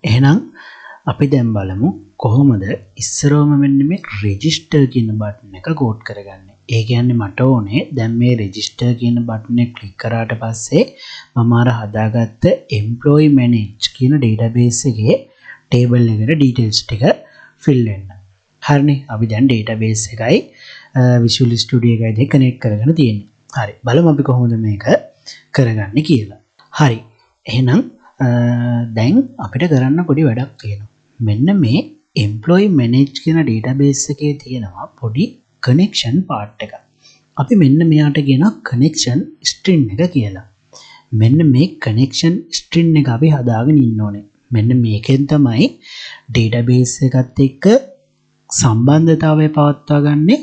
එහෙනම් අපි දැන් බලමු කොහොමද ඉස්සරවම මෙන්න මේ රෙජිස්ටර් කියන බටන් එක කෝඩ් කරගන්නේ. ඒ කියන්නේ මට ඕනේ දැන් මේ රෙජිස්ටර් කියන බටන් එක ක්ලික් කරාට පස්සේ මම අර හදාගත්ත employee manage කියන database එකේ table එකට details ටික fill වෙන්න. හරිනේ. අපි දැන් database එකයි Visual Studio එකයි දෙක connect කරගෙන තියෙන්නේ. හරි. බලමු අපි කොහොමද මේක කරගන්නේ කියලා. හරි. එහෙනම් දැන් අපිට කරන්න පොඩි වැඩක් තියෙනවා. මෙන්න මේ employee manage කියන database එකේ තියෙනවා පොඩි connection part එක. අපි මෙන්න මෙයාට කියනවා connection string එක කියලා. මෙන්න මේ connection string එක අපි හදාගෙන ඉන්න ඕනේ. මෙන්න මේකෙන් තමයි database එකත් එක්ක සම්බන්ධතාවය පවත්වා ගන්නේ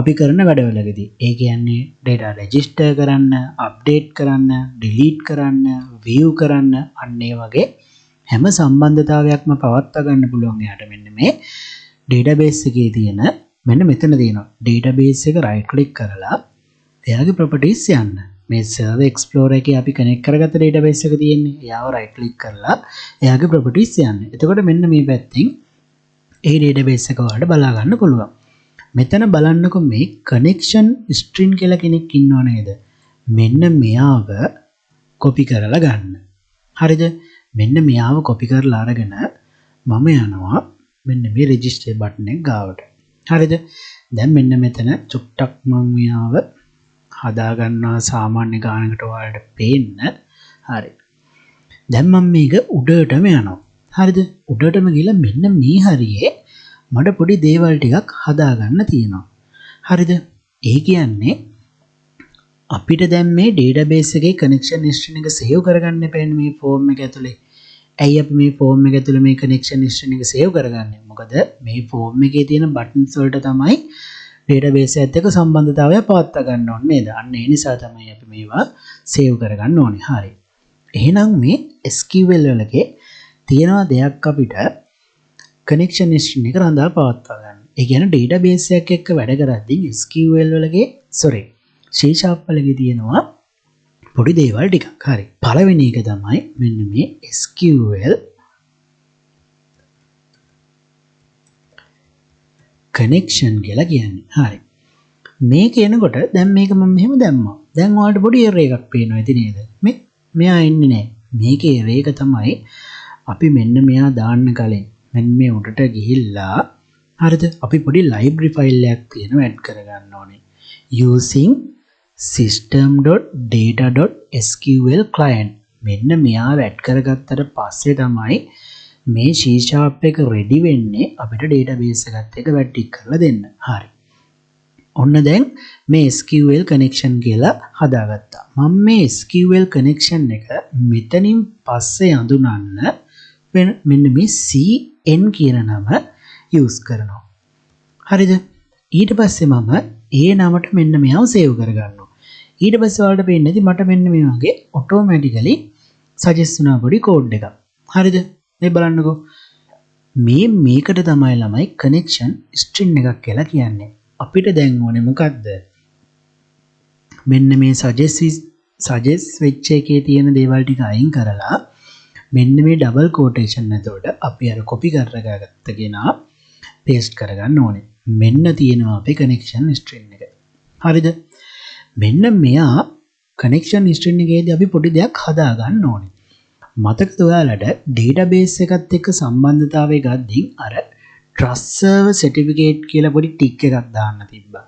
අපි කරන වැඩවලකදී. ඒ කියන්නේ data register කරන්න, update කරන්න, delete කරන්න, view කරන්න, අන්න ඒ වගේ හැම සම්බන්ධතාවයක්ම පවත්වා ගන්න පුළුවන් එයාට මෙන්න මේ database එකේ තියෙන මෙන්න මෙතන තියෙනවා database එක right click කරලා එයාගේ properties යන්න. මේ server explorer එකේ අපි connect කරගත්ත database එක තියෙන්නේ. එයාව right click කරලා එයාගේ properties යන්න. එතකොට මෙන්න මේ පැත්තෙන් ඒ database එක වලට බලා ගන්න පුළුවන්. මෙතන බලන්නකො මේ connection string කියලා කෙනෙක් ඉන්නව නේද? මෙන්න මෙයාව copy කරලා ගන්න. හරිද? මෙන්න මෙයාව copy කරලා අරගෙන මම යනවා මෙන්න මේ register button එක ගාවට. හරිද? දැන් මෙන්න මෙතන චුට්ටක් මම මෙයාව හදා ගන්නවා සාමාන්‍ය ගානකට ඔයාලට පේන්න. හරි. දැන් මම මේක උඩටම යනවා. හරිද? උඩටම ගිහලා මෙන්න මේ හරියේ මට පොඩි දේවල් ටිකක් හදා ගන්න තියෙනවා. හරිද? ඒ කියන්නේ අපිට දැන් මේ database එකේ connection string එක save කරගන්න එපානේ මේ form එක ඇතුලේ. ඇයි අපි මේ form එක ඇතුලේ මේ connection string එක save කරගන්නේ? මොකද මේ form එකේ තියෙන buttons වලට තමයි database එකත් එක්ක සම්බන්ධතාවය පවත්වා ගන්න ඕනේ නේද? අන්න ඒ නිසා තමයි අපි මේවා save කරගන්න ඕනේ. හරි. එහෙනම් මේ SQL වලකේ තියෙනවා දෙයක් අපිට connection string එක රඳා පවත්වා ගන්න. ඒ කියන්නේ database එකක් එක්ක වැඩ කරද්දී SQL වලගේ C# වලගේ තියෙනවා පොඩි දේවල් ටිකක්. හරි. පළවෙනි එක තමයි මෙන්න මේ SQL connection කියලා කියන්නේ. හරි. මේ කියනකොට දැන් මේක මම මෙහෙම දැම්මා. දැන් ඔයාලට පොඩි error එකක් පේනවා ඇති නේද? මෙයා එන්නේ නැහැ. මේකේ error එක තමයි අපි මෙන්න මෙයා දාන්න කලින් මෙන්න මේ උඩට ගිහිල්ලා හරිද? අපි පොඩි library file එකක් තියෙනවා add කරගන්න ඕනේ. using system.data.sql client මෙන්න මෙයාව add කරගත්තට පස්සේ තමයි මේ C# එක ready වෙන්නේ අපිට database එකත් එක්ක වැටික් කරලා දෙන්න. හරි. ඔන්න දැන් මේ SQL connection කියලා හදාගත්තා. මම මේ SQL connection එක මෙතනින් පස්සේ අඳුනන්න මෙන්න මේ CN කියන නම use කරනවා. හරිද? ඊට පස්සේ මම ඒ නමට මෙන්න මෙයාව save කරගන්නවා. ඊට පස්සේ ඔයාලට පේන්නේ නැති මට මෙන්න මේ වගේ automatically suggest වෙන පොඩි code එකක්. හරිද? මේ බලන්නකෝ. මේකට තමයි ළමයි connection string එකක් කියලා කියන්නේ. අපිට දැන් ඕනේ මොකද්ද? මෙන්න මේ suggest වෙච්ච එකේ තියෙන දේවල් ටික අයින් කරලා මෙන්න මේ double quotation එතකොට අපි අර copy කරගත්ත කෙනා paste කරගන්න ඕනේ. මෙන්න තියෙනවා අපේ connection string එක. හරිද? මෙන්න මෙයා connection string එකේදී අපි පොඩි දෙයක් හදා ගන්න ඕනේ. මතකද ඔයාලට database එකත් එක්ක සම්බන්ධතාවය ගද්දී අර trust server certificate කියලා පොඩි tick එකක් දාන්න තිබ්බා.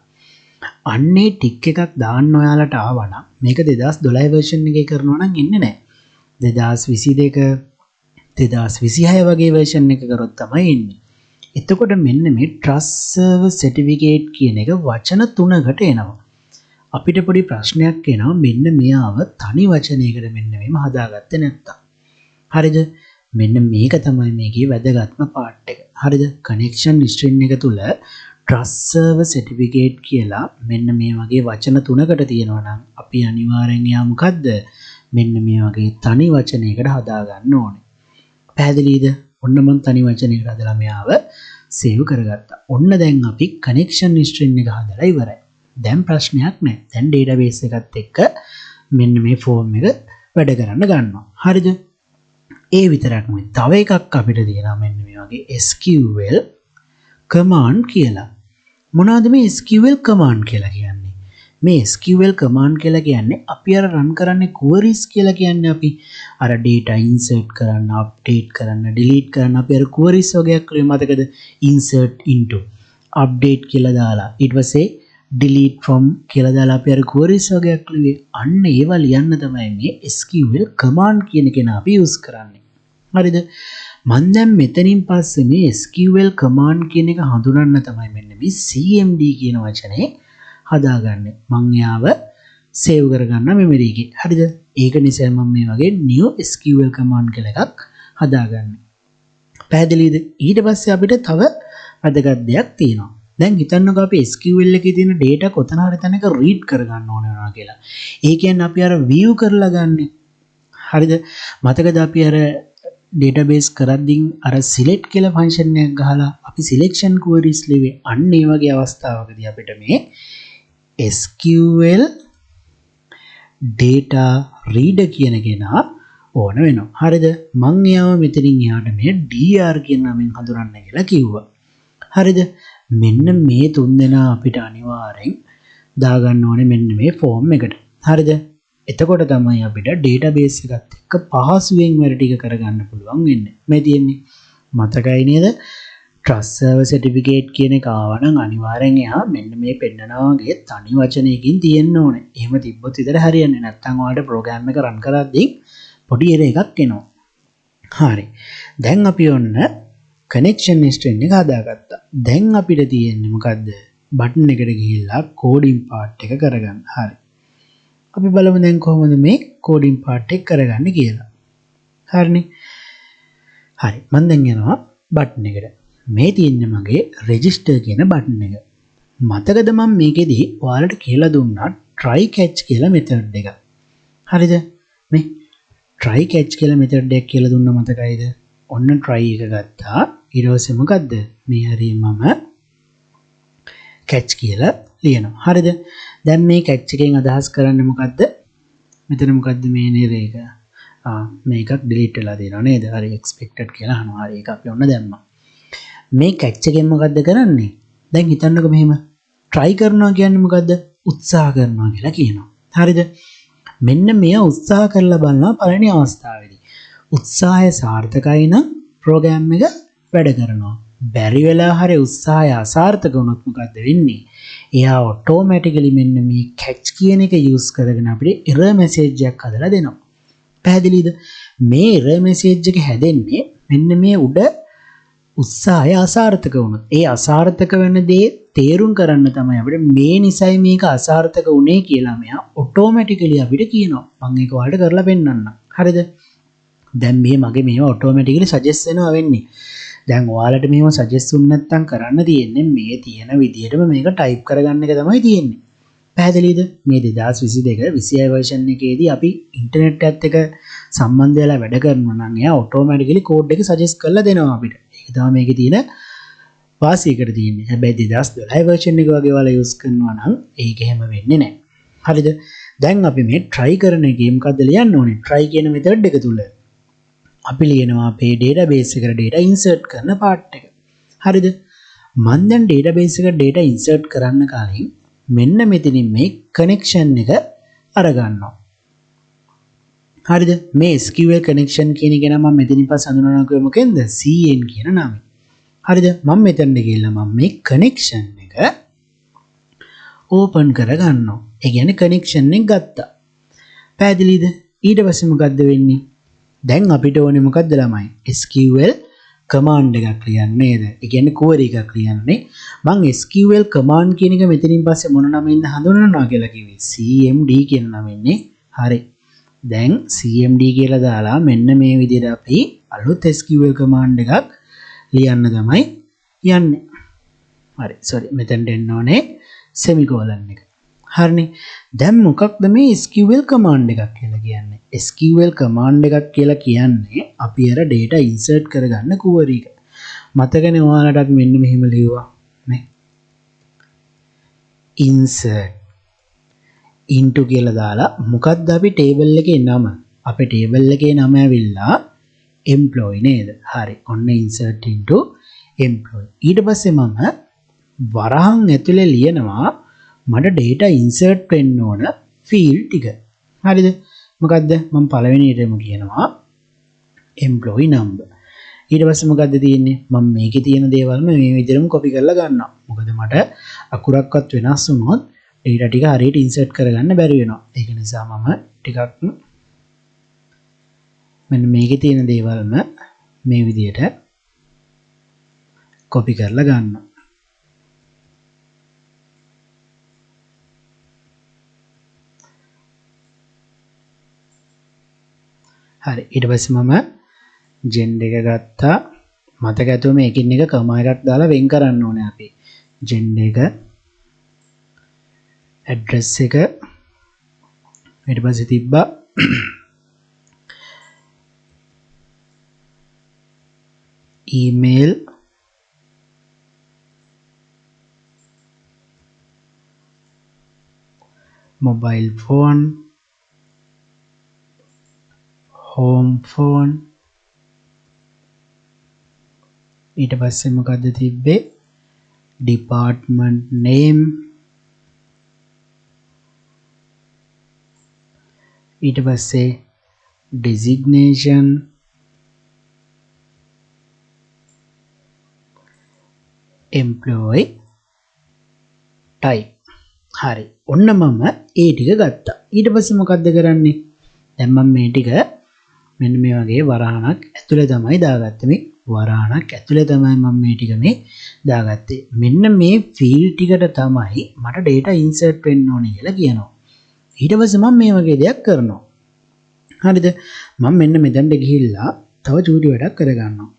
අන්නේ tick එකක් දාන්න ඔයාලට ආවනම් මේක 2012 version එකේ කරනවා නම් ඉන්නේ නැහැ. 2022 2026 වගේ version එක කරොත් තමයි ඉන්නේ. එතකොට මෙන්න මේ trust server certificate කියන එක වචන 3කට එනවා. අපිට පොඩි ප්‍රශ්නයක් එනවා මෙන්න මෙයාව තනි වචනයකට මෙන්න මේම හදාගත්තේ නැත්තම්. හරිද? මෙන්න මේක තමයි මේකේ වැදගත්ම part එක. හරිද? connection string එක තුල trust server certificate කියලා මෙන්න මේ වගේ වචන 3කට තියෙනවා නම් අපි අනිවාර්යෙන් යා මොකද්ද? මෙන්න මේ වගේ තනි වචනයකට හදා ගන්න ඕනේ. පැහැදිලිද? ඔන්න මම තනි වචනයකට හදලා මෙයාව save කරගත්තා. ඔන්න දැන් අපි connection string එක හදලා ඉවරයි. දැන් ප්‍රශ්නයක් නැහැ. දැන් database එකත් එක්ක මෙන්න මේ form එක වැඩ කරන්න ගන්නවා. හරිද? ඒ විතරක් නෙවෙයි තව එකක් අපිට තියෙනවා මෙන්න මේ වගේ SQL command කියලා. මොනවද මේ SQL command කියලා කියන්නේ? මේ SQL command කියලා කියන්නේ අපි අර run කරන්නේ queries කියලා කියන්නේ අපි අර data insert කරන්න, update කරන්න, delete කරන්න අපි අර queries වගේක් ලියුම් මතකද? insert into, update කියලා දාලා ඊට පස්සේ delete from කියලා දාලා අපි අර queries වගේක් ලියුවේ. අන්න ඒවා ලියන්න තමයි මේ SQL command කියන කෙනා අපි use කරන්නේ. හරිද? මම දැන් මෙතනින් පස්සේ මේ SQL command කියන එක හඳුනන්න තමයි මෙන්න මේ CMD කියන වචනේ හදාගන්නේ. මම යාව save කරගන්න memory එකේ. හරිද? ඒක නිසා මම මේ වගේ new SQL command කියලා එකක් හදාගන්නේ. පැහැදිලිද? ඊට පස්සේ අපිට තව වැදගත් දෙයක් තියෙනවා. දැන් හිතන්නකෝ අපි SQL එකේ තියෙන data කොතන හරි තැනක read කරගන්න ඕන වෙනවා කියලා. ඒ කියන්නේ අපි අර view කරලා ගන්නෙ. හරිද? මතකද අපි අර database කරද්දී අර select කියලා function එකක් ගහලා අපි selection queries ලිව්වේ. අන්න ඒ වගේ අවස්ථාවකදී අපිට මේ SQL data reader කියන කෙනා ඕන වෙනවා. හරිද? මම එයාව මෙතනින් එහාට මේ DR කියන නමින් හඳුනන්න කියලා කිව්වා. හරිද? මෙන්න මේ තුන් දෙනා අපිට අනිවාර්යෙන් දාගන්න ඕනේ මෙන්න මේ form එකට. හරිද? එතකොට තමයි අපිට database එකත් එක්ක පහසුවෙන් වැඩ ටික කරගන්න පුළුවන් වෙන්නේ. මේ තියෙන්නේ මතකයි නේද? trust server certificate කියන එක ආවනම් අනිවාර්යෙන් එහා මෙන්න මේ පෙන්නනා වගේ තනි වචනයකින් තියෙන්න ඕනේ. එහෙම තිබ්බොත් විතර හරියන්නේ නැත්නම් ඔයාලට program එක run කරද්දී පොඩි error එකක් එනවා. හරි. දැන් අපි ඔන්න connection string එක හදාගත්තා. දැන් අපිට තියෙන්නේ මොකද්ද? button එකට ගිහිල්ලා coding part එක කරගන්න. හරි. අපි බලමු දැන් කොහොමද මේ coding part එක කරගන්නේ කියලා. හරිනේ. හරි. මම දැන් යනවා button එකට. මේ තියෙන්නේ මගේ register කියන button එක. මතකද මම මේකෙදි ඔයාලට කියලා දුන්නා try catch කියලා method එක. හරිද? මේ try catch කියලා method එකක් කියලා දුන්නා මතකයිද? ඔන්න try එක ගත්තා. ඊට පස්සේ මොකද්ද? මේ හරිය මම catch කියලා ලියනවා. හරිද? දැන් මේ catch එකෙන් අදහස් කරන්නේ මොකද්ද? මෙතන මොකද්ද මේ error එක? මේකක් delete වෙලා තියෙනවා නේද? හරි expected කියලා අහනවා. හරි ඒක අපි ඔන්න දැම්මා. මේ catch එකෙන් මොකද්ද කරන්නේ? දැන් හිතන්නකෝ මෙහෙම try කරනවා කියන්නේ මොකද්ද? උත්සාහ කරනවා කියලා කියනවා. හරිද? මෙන්න මෙයා උත්සාහ කරලා බලනවා පළවෙනි අවස්ථාවේදී. උත්සාහය සාර්ථකයි නම් program එක වැඩ කරනවා. බැරි වෙලා හරි උත්සාහය අසාර්ථක වුණොත් මොකද්ද වෙන්නේ? එයා automatically මෙන්න මේ catch කියන එක use කරගෙන අපිට error message එකක් හදලා දෙනවා. පැහැදිලිද? මේ error message එක හැදෙන්නේ මෙන්න මේ උඩ උත්සාහය අසාර්ථක වුණොත්. ඒ අසාර්ථක වෙන දේ තේරුම් කරන්න තමයි අපිට මේ නිසයි මේක අසාර්ථක වුණේ කියලා මෙයා automatically අපිට කියනවා. මම ඒක ඔයාලට කරලා පෙන්නන්නම්. හරිද? දැන් මේ මගේ මේව automatically suggest වෙනවා වෙන්නේ. දැන් ඔයාලට මේව suggest වුණ නැත්නම් කරන්න තියෙන්නේ මේ තියෙන විදිහටම මේක type කරගන්න එක තමයි තියෙන්නේ. පැහැදිලිද? මේ 2022 26 version එකේදී අපි ඉන්ටර්නෙට් එකත් එක්ක සම්බන්ධ වෙලා වැඩ කරනවා නම් එයා automatically code එක suggest කරලා දෙනවා අපිට. ඒක තමයි මේකේ තියෙන වාසියකට තියෙන්නේ. හැබැයි 2012 version එක වගේ ඔයාලා use කරනවා නම් ඒක එහෙම වෙන්නේ නැහැ. හරිද? දැන් අපි මේ try කරන එකේ මොකද්ද ලියන්න ඕනේ? try කියන method එක තුල අපි ලියනවා අපේ database එකට data insert කරන part එක. හරිද? මම දැන් database එකට data insert කරන්න කලින් මෙන්න මෙතනින් මේ connection එක අරගන්නවා. හරිද? මේ SQL connection කියන එක නම් මම මෙතනින් පස්සේ හඳුනනවා මොකෙන්ද? CN කියන නමෙන්. හරිද? මම මෙතනට ගිහලා මම මේ connection එක open කරගන්නවා. ඒ කියන්නේ connection එක ගත්තා. පැහැදිලිද? ඊට පස්සේ මොකද්ද වෙන්නේ? දැන් අපිට ඕනේ මොකද්ද ළමයි? SQL command එකක් ලියන්න නේද? ඒ කියන්නේ query එකක් ලියන්නේ. මම SQL command කියන එක මෙතනින් පස්සේ මොන නමින්ද හඳුන්වනවා කියලා කිව්වේ? CMD කියන නමින්නේ. හරි. දැන් CMD කියලා දාලා මෙන්න මේ විදිහට අපි අලුත් SQL command එකක් ලියන්න තමයි යන්නේ. හරි. sorry මෙතෙන්ට එන්න ඕනේ semicolon එක. හරිනේ. දැන් මොකක්ද මේ SQL command එකක් කියලා කියන්නේ? SQL command එකක් කියලා කියන්නේ අපි අර data insert කරගන්න query එක. මතකනේ ඔයාලට අපි මෙන්න මෙහෙම ලියුවා. මේ insert into කියලා දාලා මොකක්ද අපි table එකේ නම? අපේ table එකේ නම ඇවිල්ලා employee නේද? හරි. ඔන්න insert into employee. ඊට පස්සේ මම වරහන් ඇතුලේ ලියනවා මට data insert වෙන්න ඕන field ටික. හරිද? මොකද්ද? මම පළවෙනියටම කියනවා employee number. ඊට පස්සේ මොකද්ද තියෙන්නේ? මම මේකේ තියෙන දේවල් මේ විදිහටම copy කරලා ගන්නවා. මොකද මට අකුරක්වත් වෙනස් වුණොත් data ටික හරියට insert කරගන්න බැරි වෙනවා. ඒක නිසා මම ටිකක් මෙන්න මේකේ තියෙන දේවල්ම මේ විදිහට copy කරලා ගන්නවා. හරි. ඊට පස්සේ මම gender එක ගත්තා. මතක ඇතුව මේකින් එක කමා එකක් දාලා වෙන් කරන්න ඕනේ අපි. gender එක address එක ඊට පස්සේ තිබ්බා email mobile phone home phone ඊට පස්සේ මොකද්ද තිබ්බේ department name ඊට පස්සේ designation employee type හරි ඔන්න මම ඒ ටික ගත්තා ඊට පස්සේ මොකද්ද කරන්නේ දැන් මම මේ ටික මෙන්න මේ වගේ වරහණක් ඇතුලේ තමයි දාගත්තේ මේ වරහණක් ඇතුලේ තමයි මම මේ ටික මේ දාගත්තේ මෙන්න මේ ෆීල්ඩ් ටිකට තමයි මට data insert වෙන්න ඕනේ කියලා කියනවා ඊට පස්සේ මම මේ වගේ දෙයක් කරනවා හරිද මම මෙන්න මෙතනට ගිහිල්ලා තව චූටි වැඩක් කරගන්නවා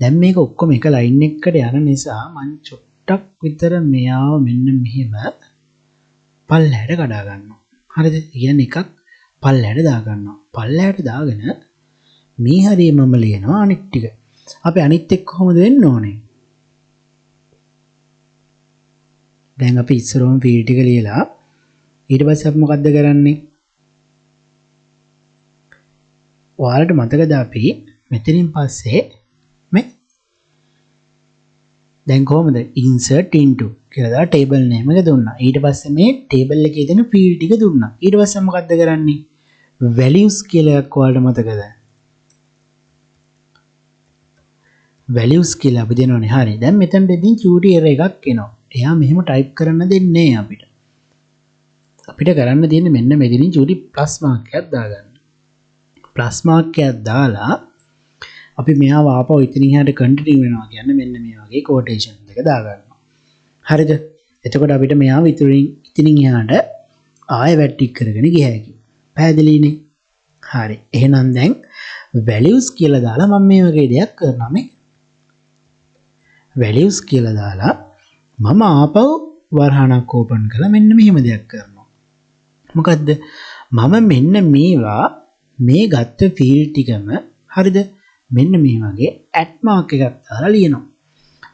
දැන් මේක ඔක්කොම එක ලයින් එකකට යන නිසා මම චුට්ටක් විතර මෙයාව මෙන්න මෙහෙම පල්ලහැට කඩා ගන්නවා හරිද කියන්නේ එකක් පල්ලහැට දා ගන්නවා පල්ලහැට දාගෙන මේ හරිය මම ලියනවා අනිත් ටික අපි අනිත් එක්ක කොහොමද වෙන්න ඕනේ දැන් අපි ඉස්සරෝම ෆීල්ඩ් ටික ලියලා ඊට පස්සේ අපි මොකද්ද කරන්නේ ඔයාලට මතකද අපි මෙතනින් පස්සේ මේ දැන් කොහොමද insert into කියලා දාලා table name එක දුන්නා ඊට පස්සේ මේ table එකේ තියෙන field ටික දුන්නා ඊට පස්සේ මොකද්ද කරන්නේ values කියලා එකක් ඔයාලට මතකද values කියලා අපි දෙනවනේ හරි දැන් මෙතනට ඉතින් චූටි error එකක් එනවා එයා මෙහෙම type කරන්න දෙන්නේ නැහැ අපිට කරන්න තියෙන්නේ මෙන්න මෙතනින් චූටි plus mark එකක් දාගන්න plus mark එකක් දාලා අපි මෙයාව ආපහු ඉතින් එහාට continue වෙනවා කියන්නේ මෙන්න මේ වගේ quotation දෙක දාගන්නවා හරිද එතකොට අපිට මෙයාව ඉතින් එහාට ආයෙ වැටික් කරගෙන ගිය හැකියි පැහැදිලිනේ හරි එහෙනම් දැන් values කියලා දාලා මම මේ වගේ දෙයක් කරනවා මේ values කියලා දාලා මම ආපහු වරහණක් ඕපන් කරලා මෙන්න මෙහෙම දෙයක් කරනවා මොකද්ද මම මෙන්න මේවා මේ ගත්ත ෆීල්ඩ් ටිකම හරිද මෙන්න මේ වගේ @ එකක් දාලා ලියනවා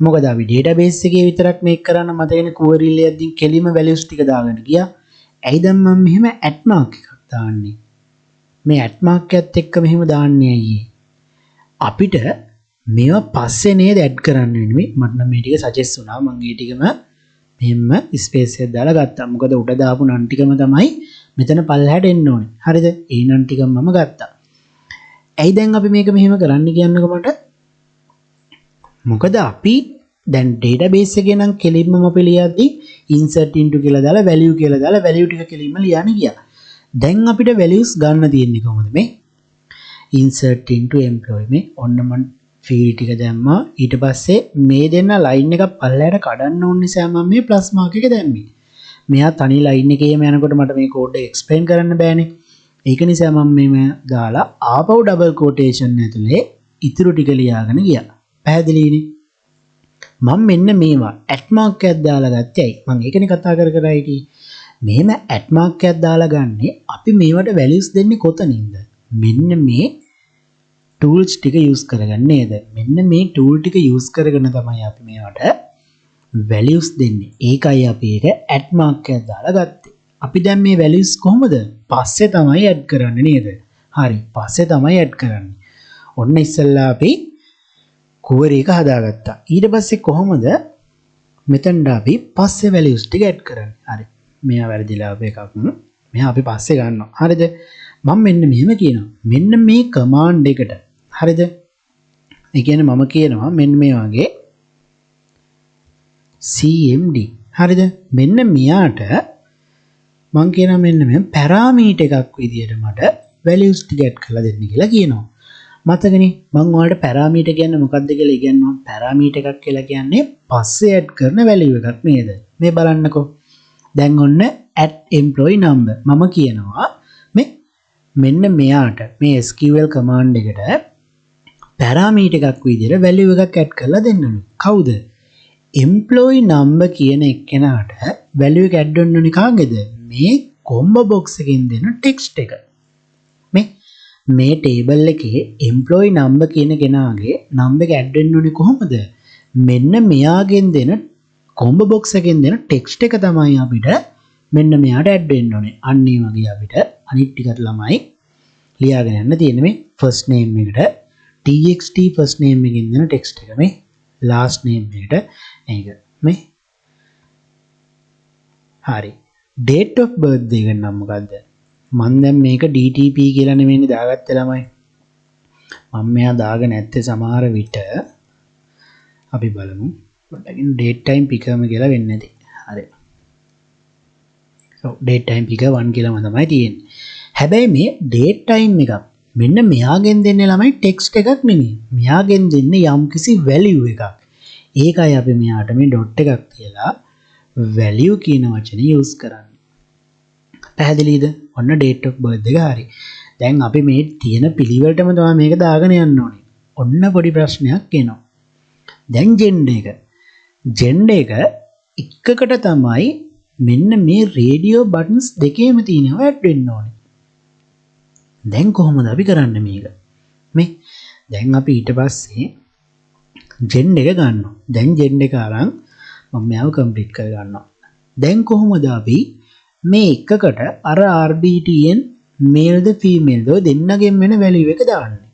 මොකද අපි database එකේ විතරක් මේක කරන්න මතකනේ query එකකින් කෙලිම values ටික දාගෙන ගියා ඇයි දැන් මම මෙහෙම @ එකක් දාන්නේ මේ @ එකත් එක්ක මෙහෙම දාන්නේ අයියේ අපිට මේවා පස්සේ නේද ඇඩ් කරන්න වෙන්නේ මට නම් මේ ටික සජෙස්ට් වුණා මම මේ ටිකම මෙහෙම ස්පේස් එකක් දාලා ගත්තා මොකද උඩ දාපු නම් ටිකම තමයි මෙතන පල්ලහැට එන්න ඕනේ හරිද ඒ නම් ටිකම මම ගත්තා ඇයි දැන් අපි මේක මෙහෙම කරන්න කියන්නකො මට මොකද අපි දැන් database එකේ නම් කෙලින්ම අපි ලියද්දි insert into කියලා දාලා value කියලා දාලා value ටික කෙලින්ම ලියන්න ගියා දැන් අපිට values ගන්න තියෙන්නේ කොහොමද මේ insert into employee මේ ඔන්න මම field ටික දැම්මා ඊට පස්සේ මේ දෙන්න line එක පල්ලයට කඩන්න ඕන නිසා මම මේ plus mark එක දැම්මේ මෙයා තනි line එකේම යනකොට මට මේ code එක explain කරන්න බෑනේ ඒක නිසා මම මේ දාලා ආපහු double quotation ඇතුලේ ඉතුරු ටික ලියාගෙන ගියා පැහැදිලිනේ මම මෙන්න මේවා @ mark එකක් දාලා ගත්තේ ඇයි මම ඒකනේ කතා කර හිටියේ මෙහෙම @ mark එකක් දාලා ගන්නේ අපි මේවට values දෙන්නේ කොතනින්ද මෙන්න මේ tools ටික use කරගන්න නේද මෙන්න මේ tool ටික use කරගෙන තමයි අපි මේවට values දෙන්නේ ඒකයි අපි ඒක @ mark එකක් දාලා ගත්තේ අපි දැන් මේ values කොහොමද පස්සේ තමයි add කරන්නේ නේද හරි පස්සේ තමයි add කරන්නේ ඔන්න ඉස්සෙල්ලා අපි query එක හදාගත්තා. ඊට පස්සේ කොහොමද මෙතනට අපි පස්සේ values ටික add කරන්නේ? හරි. මෙයා වැරදිලා අපේ එකක්. මෙයා අපි පස්සේ ගන්නවා. හරිද? මම මෙන්න මෙහෙම කියනවා. මෙන්න මේ command එකට. හරිද? ඒ කියන්නේ මම කියනවා මෙන්න මේ වගේ cmd. හරිද? මෙන්න මෙයාට මම කියනවා මෙන්න මේ පැරාමීටර් එකක් විදියට මට values ටික add කරලා දෙන්න කියලා කියනවා. මතකනේ මම ඔයාලට පැරාමීටර් කියන්නේ මොකක්ද කියලා ඉගෙනුවා. පැරාමීටර් එකක් කියලා කියන්නේ පස්සේ add කරන value එකක් නේද? මේ බලන්නකෝ. දැන් ඔන්න @employee number මම කියනවා මෙන්න මෙයාට මේ SQL command එකට පැරාමීටර් එකක් විදියට value එකක් add කරලා දෙන්නලු. කවුද? employee number කියන එක්කෙනාට value එක add වෙන්න ඕනේ කාගේද? මේ combo box එකෙන් දෙන text එක. මේ table එකේ employee number කියන කෙනාගේ number එක add වෙන්න ඕනේ කොහොමද? මෙන්න මෙයාගෙන් දෙන combo box එකෙන් දෙන text එක තමයි අපිට මෙන්න මෙයාට add වෙන්න ඕනේ. අන්න ඒ වගේ අපිට අනිත් ටිකට ළමයි ලියාගෙන යන්න තියෙන්නේ මේ first name එකට txt first name එකෙන් දෙන text එක මේ last name එකට මේක මේ හරි date of birth එක නම් මොකද්ද? මම දැන් මේක DTP කියලා නෙමෙයි දාගත්තේ ළමයි. මම මෙයා දාගෙන නැත්තේ සමහර විට අපි බලමු. පොඩ්ඩකින් date time picker කියලා වෙන්නේ නැති. හරි. ඔව් date time picker 1 කියලාම තමයි තියෙන්නේ. හැබැයි මේ date time එක මෙන්න මෙයාගෙන් දෙන්නේ ළමයි text එකක් නෙමෙයි. මෙයාගෙන් දෙන්නේ යම්කිසි value එකක්. ඒකයි අපි මෙයාට මේ dot එකක් තියලා value කියන වචනේ use කරන්නේ. පැහැදිලිද? ඔන්න date of birth එක හරි. දැන් අපි මේ තියෙන පිළිවෙලටම තමයි මේක දාගෙන යන්න ඕනේ. ඔන්න පොඩි ප්‍රශ්නයක් එනවා. දැන් gender එක. gender එක එකකට තමයි මෙන්න මේ radio buttons දෙකේම තියෙනවා add වෙන්න ඕනේ. දැන් කොහොමද අපි කරන්නේ මේක? මේ දැන් අපි ඊට පස්සේ gender එක ගන්නවා. දැන් gender එක අරන් මම මේව complete කර ගන්නවා. දැන් කොහොමද අපි මේ එකකට අර RBTN male ද female ද දෙන්නගෙන් වෙන value එක දාන්නේ?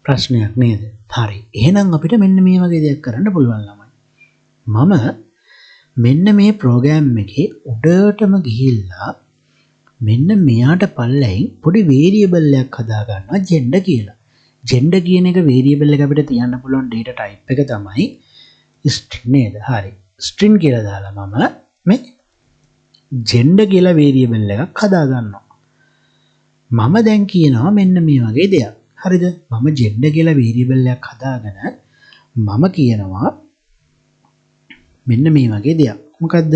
ප්‍රශ්නයක් නේද? හරි. එහෙනම් අපිට මෙන්න මේ වගේ දෙයක් කරන්න පුළුවන් ළමයි. මම මෙන්න මේ program එකේ උඩටම ගිහිල්ලා මෙන්න මෙයාට පල්ලෙයින් පොඩි variable එකක් හදා ගන්නවා gender කියලා. gender කියන එක variable එක අපිට තියන්න පුළුවන් data type එක තමයි string නේද? හරි. string කියලා දාලා මම මේ gender කියලා variable එකක් හදා ගන්නවා. මම දැන් කියනවා මෙන්න මේ වගේ දෙයක්. හරිද? මම gender කියලා variable එකක් හදාගෙන මම කියනවා මෙන්න මේ වගේ දෙයක්. මොකද්ද?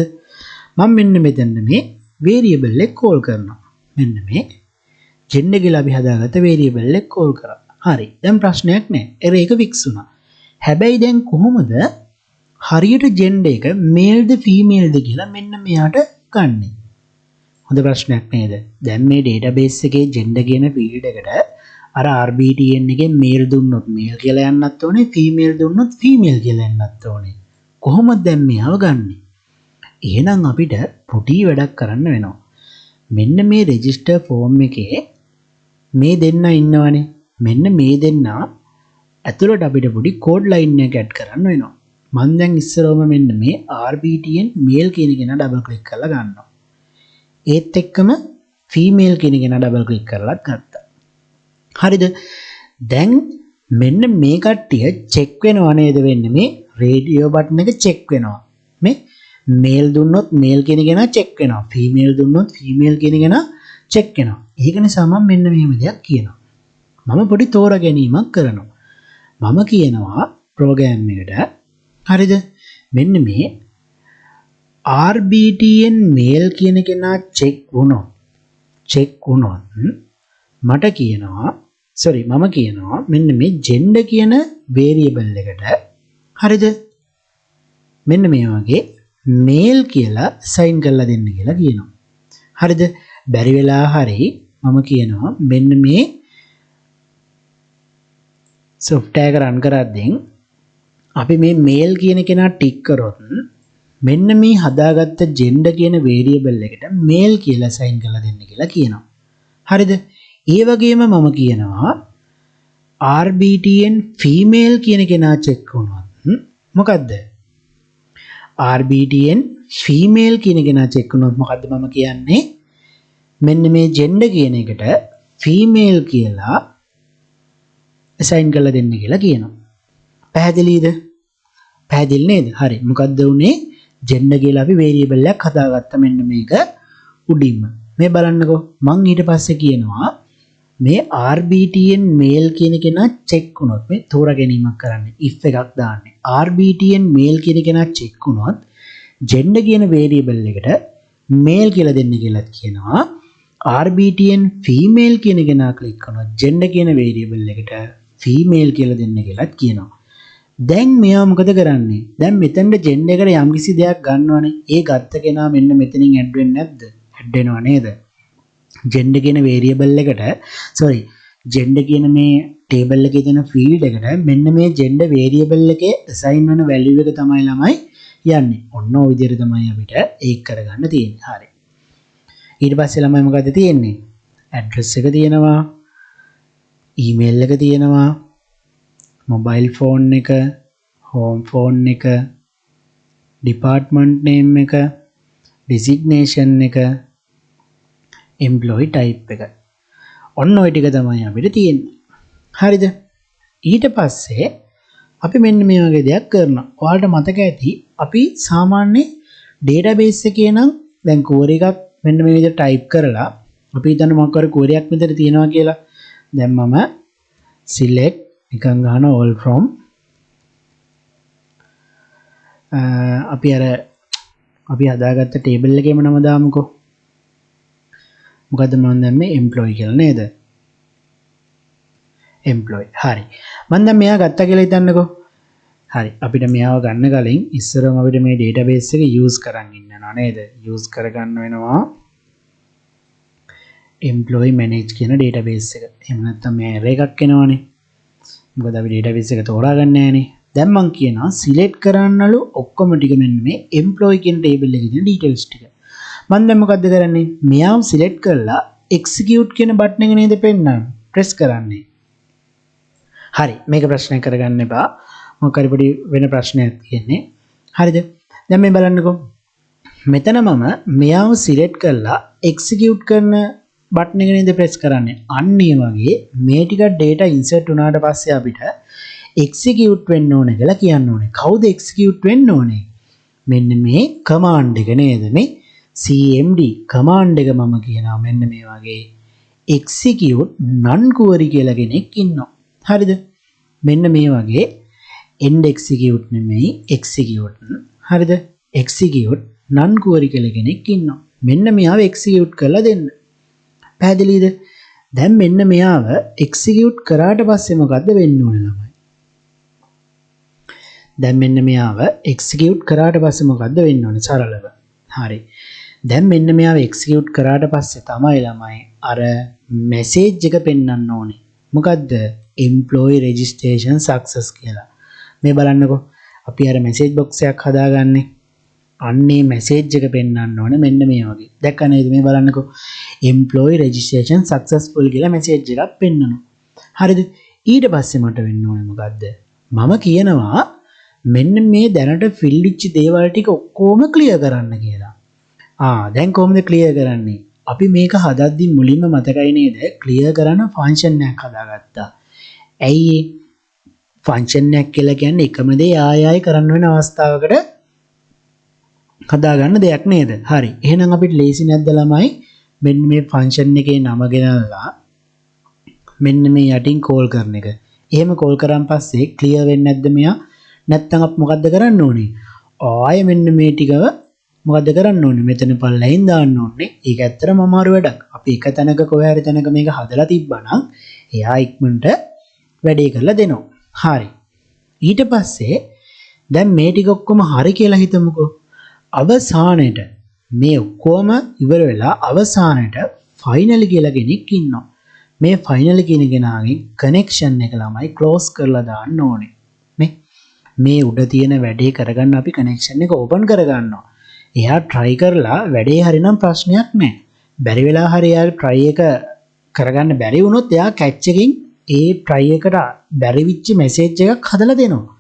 මම මෙන්න මෙතන මේ variable එක call කරනවා. මෙන්න මේ gender කියලා අපි හදාගත්ත variable එක call කරා. හරි. දැන් ප්‍රශ්නයක් නැහැ. error එක fix වුණා. හැබැයි දැන් කොහොමද හරියට gender එක male ද female ද කියලා මෙන්න මෙයාට ගන්නෙ? හොඳ ප්‍රශ්නයක් නේද? දැන් මේ database එකේ gender කියන field එකට අර RBTN එකෙන් male දුන්නොත් male කියලා යන්නත් ඕනේ, female දුන්නොත් female කියලා යන්නත් ඕනේ. කොහොමද දැන් මේව ගන්නෙ? එහෙනම් අපිට පොඩි වැඩක් කරන්න වෙනවා. මෙන්න මේ register form එකේ මේ දෙන්න ඉන්නවනේ. මෙන්න මේ දෙන්න ඇතුළට අපිට පොඩි code line එකක් add කරන්න වෙනවා. මම දැන් ඉස්සරවම මෙන්න මේ RBTN male කියන කෙනා double click කරලා ගන්නවා. ඒත් එක්කම female කියන කෙනා double click කරලාත් ගත්තා. හරිද? දැන් මෙන්න මේ කට්ටිය check වෙනව නේද වෙන්නේ? මේ radio button එක check වෙනවා. මේ male දුන්නොත් male කියන කෙනා check වෙනවා. female දුන්නොත් female කියන කෙනා check වෙනවා. ඒක නිසා මම මෙන්න මෙහෙම දෙයක් කියනවා. මම පොඩි තෝරා ගැනීමක් කරනවා. මම කියනවා program එකට හරිද? මෙන්න මේ RBTN male කියන කෙනා check වුණොත් මට කියනවා මම කියනවා මෙන්න මේ gender කියන variable එකට හරිද? මෙන්න මේ වගේ male කියලා assign කරලා දෙන්න කියලා කියනවා. හරිද? බැරි වෙලා හරි මම කියනවා මෙන්න මේ software එක run කරද්දී අපි මේ male කියන කෙනා ටික් කරොත් මෙන්න මේ හදාගත්ත gender කියන variable එකට male කියලා assign කරලා දෙන්න කියලා කියනවා. හරිද? ඒ වගේම මම කියනවා RBTN female කියන කෙනා චෙක් වුණොත් මොකද්ද? RBTN female කියන කෙනා චෙක් වුණොත් මොකද්ද මම කියන්නේ? මෙන්න මේ gender කියන එකට female කියලා assign කරලා දෙන්න කියලා කියනවා. පැහැදිලිද? පැහැදිලි නේද? හරි. මොකද්ද උනේ? gender කියලා අපි variable එකක් හදාගත්තා මෙන්න මේක උඩින්ම. මේ බලන්නකෝ. මං ඊට පස්සේ කියනවා මේ RBTN male කියන කෙනා check වුණොත් මේ තෝරා ගැනීමක් කරන්න if එකක් දාන්නේ. RBTN male කියන කෙනා check වුණොත් gender කියන variable එකට male කියලා දෙන්න කියලාත් කියනවා. RBTN female කියන කෙනා click කරනවා gender කියන variable එකට female කියලා දෙන්න කියලාත් කියනවා. දැන් මෙයා මොකද කරන්නේ? දැන් මෙතනට gender එකට යම්කිසි දෙයක් ගන්නවනේ. ඒ ගත්ත කෙනා මෙන්න මෙතනින් add වෙන්නේ නැද්ද? add වෙනව නේද? gender කියන variable එකට gender කියන මේ table එකේ තියෙන field එකට මෙන්න මේ gender variable එකේ assign වෙන value එක තමයි ළමයි යන්නේ. ඔන්න ඔය විදිහට තමයි අපිට ඒක කරගන්න තියෙන්නේ. හරි. ඊට පස්සේ ළමයි මොකද තියෙන්නේ? address එක තියෙනවා, email එක තියෙනවා, mobile phone එක, home phone එක, department name එක, designation එක, employee type එක. ඔන්න ඔය ටික තමයි අපිට තියෙන්නේ. හරිද? ඊට පස්සේ අපි මෙන්න මේ වගේ දෙයක් කරනවා. ඔයාලට මතක ඇති අපි සාමාන්‍ය database එකේ නම් දැන් query එකක් මෙන්න මේ විදිහට type කරලා අපි හිතන්න මොකක් හරි query එකක් මෙතන තියෙනවා කියලා. දැන් මම select නිකන් ගන්න all from අපි හදාගත්ත table එකේම නම දාමුකෝ. මොකද්ද මම දැම්මේ employee කියලා නේද? employee. හරි. මම දැන් මෙයා ගත්තා කියලා හිතන්නකෝ. හරි. අපිට මෙයාව ගන්න කලින් ඉස්සරම අපිට මේ database එක use කරන් ඉන්නනවා නේද? use කරගන්න වෙනවා employee manage කියන database එක. එහෙම නැත්නම් මේ array එකක් එනවනේ. මොකද අපි database එක තෝරාගන්නේ නැහනේ. දැන් මම කියනවා select කරන්නලු ඔක්කොම ටික මෙන්න මේ employee කියන table එකේ තියෙන details ටික. මම දැන් මොකද්ද කරන්නේ? මෙයාව select කරලා execute කියන button එක නේද පෙන්නන්නේ. press කරන්නේ. හරි. මේක ප්‍රශ්නයක් කරගන්න එපා. මොකක් හරි පොඩි වෙන ප්‍රශ්නයක් තියෙන්නේ. හරිද? දැන් මේ බලන්නකෝ. මෙතන මම මෙයාව select කරලා execute කරන button එක නේද press කරන්නේ. අන්න ඒ වගේ මේ ටික data insert වුණාට පස්සේ අපිට execute වෙන්න ඕනේ කියලා කියන්න ඕනේ. කවුද execute වෙන්න ඕනේ? මෙන්න මේ command එක නේද? මේ cmd command එක මම කියනවා මෙන්න මේ වගේ execute none query කියලා කෙනෙක් ඉන්නවා. හරිද? මෙන්න මේ වගේ end execute නෙමෙයි execute. හරිද? execute none query කියලා කෙනෙක් ඉන්නවා. මෙන්න මෙයාව execute කරලා දෙන්න. පැහැදිලිද? දැන් මෙන්න මෙයාව execute කරාට පස්සේ මොකද්ද වෙන්න ඕනේ ළමයි? දැන් මෙන්න මෙයාව execute කරාට පස්සේ මොකද්ද වෙන්න ඕනේ සරලව? හරි. දැන් මෙන්න මෙයාව execute කරාට පස්සේ තමයි ළමයි අර message එක පෙන්වන්න ඕනේ. මොකද්ද? employee registration success කියලා. මේ බලන්නකෝ. අපි අර message box එකක් හදාගන්නේ. අන්නේ message එක පෙන්වන්න ඕනේ මෙන්න මේ වගේ. දැක්ක නේද? මේ බලන්නකෝ. employee registration successful කියලා message එකක් පෙන්වනවා. හරිද? ඊට පස්සේ මට වෙන්න ඕනේ මොකද්ද? මම කියනවා මෙන්න මේ දැනට fill වෙච්ච දේවල් ටික ඔක්කොම clear කරන්න කියලා. දැන් කොහොමද clear කරන්නේ? අපි මේක හදද්දි මුලින්ම මතකයි නේද? clear කරන function එකක් හදාගත්තා. ඇයි function එකක් කියලා කියන්නේ එකම දේ ආයෙ කරන්න වෙන අවස්ථාවකට හදාගන්න දෙයක් නේද? හරි. එහෙනම් අපිට ලේසි නැද්ද ළමයි? මෙන්න මේ function එකේ නම ගෙනල්ලා මෙන්න මේ යටින් call කරන එක. එහෙම call කරාන් පස්සේ clear වෙන්නේ නැද්ද මෙයා? නැත්තම් අපි මොකද්ද කරන්න ඕනේ? ආයෙ මෙන්න මේ ටිකව මොකද්ද කරන්න ඕනේ? මෙතන පල්ලෙහින් දාන්න ඕනේ. ඒක ඇත්තටම අමාරු වැඩක්. අපි එක තැනක කොහේ හරි තැනක මේක හදලා තිබ්බනම් එයා ඉක්මනට වැඩේ කරලා දෙනවා. හරි. ඊට පස්සේ දැන් මේ ටික ඔක්කොම හරි කියලා හිතමුකෝ. අවසානයේට මේ ඔක්කොම ඉවර වෙලා අවසානයේට ෆයිනලි කියලා කෙනෙක් ඉන්නවා. මේ ෆයිනලි කියන කෙනාගේ කනෙක්ෂන් එක ළමයි ක්ලෝස් කරලා දාන්න ඕනේ. මේ උඩ තියෙන වැඩේ කරගන්න අපි කනෙක්ෂන් එක ඕපන් කරගන්නවා. එයා try කරලා වැඩේ හරිනම් ප්‍රශ්නයක් නැහැ. බැරි වෙලා හරි එයා try එක කරගන්න බැරි වුණොත් එයා catch එකෙන් ඒ try එකට බැරි වෙච්ච message එකක් හදලා දෙනවා.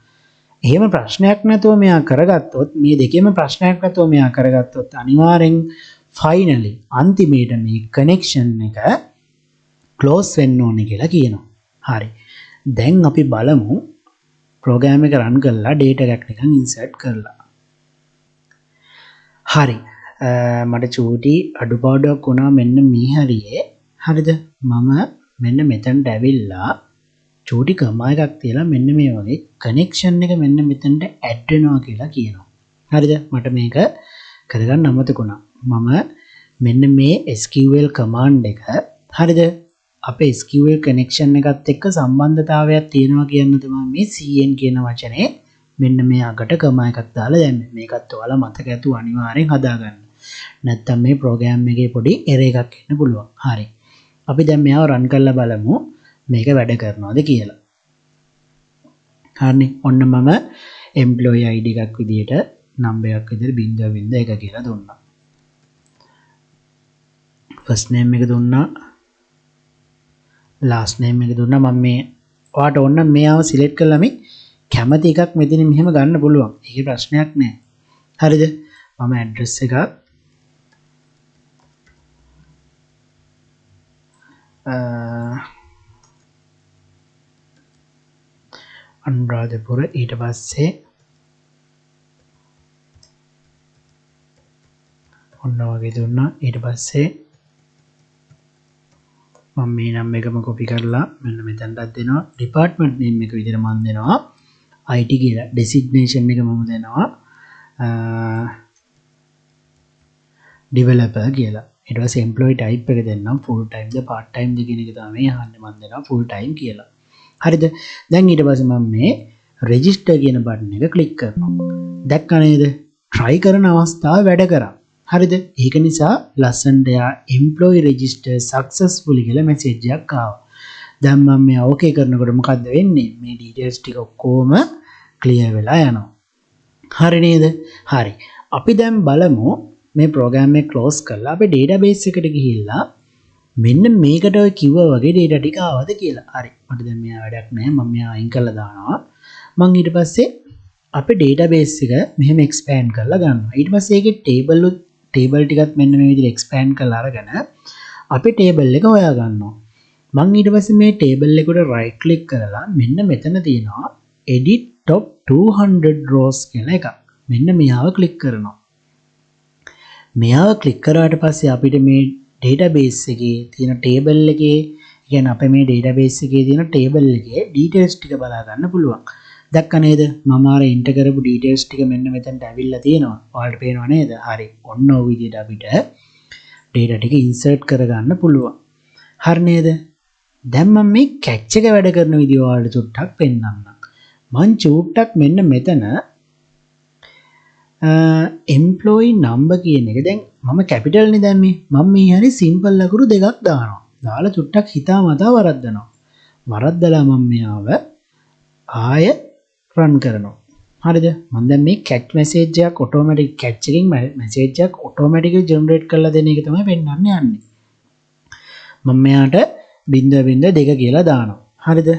එහෙම ප්‍රශ්නයක් නැතුව මෙයා කරගත්තොත් මේ දෙකේම ප්‍රශ්නයක් නැතුව මෙයා කරගත්තොත් අනිවාර්යෙන් finally අන්තිමේට මේ connection එක close වෙන්න ඕනේ කියලා කියනවා. හරි. දැන් අපි බලමු program එක run කරලා data එකක් නිකන් insert කරලා. හරි. මට චූටි අඩුපාඩුවක් වුණා මෙන්න මේ හරියේ. හරිද? මම මෙන්න මෙතනට ඇවිල්ලා චූටි කමා එකක් තියලා මෙන්න මේ වගේ connection එක මෙන්න මෙතනට add වෙනවා කියලා කියනවා. හරිද? මට මේක කරගන්න අමතක වුණා. මම මෙන්න මේ SQL command එක හරිද? අපේ SQL connection එකත් එක්ක සම්බන්ධතාවයක් තියෙනවා කියන තමයි මේ cn කියන වචනේ මෙන්න මේ අගට කමා එකක් දාලා දැම්මේ. මේකත් ඔයාලා මතක ඇතුව අනිවාර්යෙන් හදාගන්න. නැත්තම් මේ program එකේ පොඩි error එකක් එන්න පුළුවන්. හරි. අපි දැන් මේව run කරලා බලමු මේක වැඩ කරනවද කියලා. හරිනේ. ඔන්න මම employee ID එකක් විදියට number එකක් විදියට 0.1 කියලා දුන්නා. first name එක දුන්නා. last name එක දුන්නා. මම මේ ඔයාට ඕන නම් මේව select කරලා මේ කැමති එකක් මෙතන මෙහෙම ගන්න පුළුවන්. ඒකේ ප්‍රශ්නයක් නැහැ. හරිද? මම address එකක් අනුරාධපුර ඊට පස්සේ ඔන්න වගේ දුන්නා. ඊට පස්සේ මම මේ නම් එකම copy කරලා මෙන්න මෙතනටත් දෙනවා. department name එක විදිහට මම දෙනවා IT කියලා. designation එක මම දෙනවා developer කියලා. ඊට පස්සේ employee type එක දෙන්නම් full time ද part time ද කියන එක තමයි අහන්නේ. මම දෙනවා full time කියලා. හරිද? දැන් ඊට පස්සේ මම මේ register කියන බටන් එක click කරනවා. දැක්කා නේද? try කරන අවස්ථාව වැඩ කරා. හරිද? ඒක නිසා ලස්සනට යා employee register successfully කියලා message එකක් ආවා. දැන් මම මේ okay කරනකොට මොකද්ද වෙන්නේ? මේ details ටික ඔක්කොම clear වෙලා යනවා. හරි නේද? හරි. අපි දැන් බලමු මේ program එක close කරලා අපි database එකට ගිහිල්ලා මෙන්න මේකට ඔය කිව්වා වගේ data ටික ආවද කියලා. හරි. මට දැන් මෙයා වැඩක් නැහැ. මම මෙයා අයින් කරලා දානවා. මම ඊට පස්සේ අපේ database එක මෙහෙම expand කරලා ගන්නවා. ඊට පස්සේ ඒකේ table ටිකත් මෙන්න මේ විදිහට expand කරලා අරගෙන අපේ table එක හොයා ගන්නවා. මම ඊට පස්සේ මේ table එකට right click කරලා මෙන්න මෙතන තියෙනවා edit top 200 rows කියලා එකක්. මෙන්න මෙයාව click කරනවා. මෙයාව click කරාට පස්සේ අපිට මේ database එකේ තියෙන table එකේ කියන්නේ අපේ මේ database එකේ තියෙන table එකේ details ටික බලා ගන්න පුළුවන්. දැක්ක නේද? මම අර enter කරපු details ටික මෙන්න මෙතනට ඇවිල්ලා තියෙනවා. ඔයාලට පේනව නේද? හරි. ඔන්න ඔය විදිහට අපිට data ටික insert කරගන්න පුළුවන්. හරි නේද? දැන් මම මේ catch එක වැඩ කරන විදිය ඔයාලට චුට්ටක් පෙන්නන්නම්. මං චුට්ටක් මෙන්න මෙතන employee number කියන එක දැන් මම capital නේ දැම්මේ. මම මේ හරි simple ලකුණු දෙකක් දානවා. දාලා චුට්ටක් හිතාමතා වරද්දනවා. වරද්දලා මම මෙයාව ආය run කරනවා. හරිද? මම දැන් මේ catch message එකක් automatic catch එකකින් message එකක් automatically generate කරලා දෙන එක තමයි පෙන්වන්න යන්නේ. මම මෙයාට 0.2 කියලා දානවා. හරිද?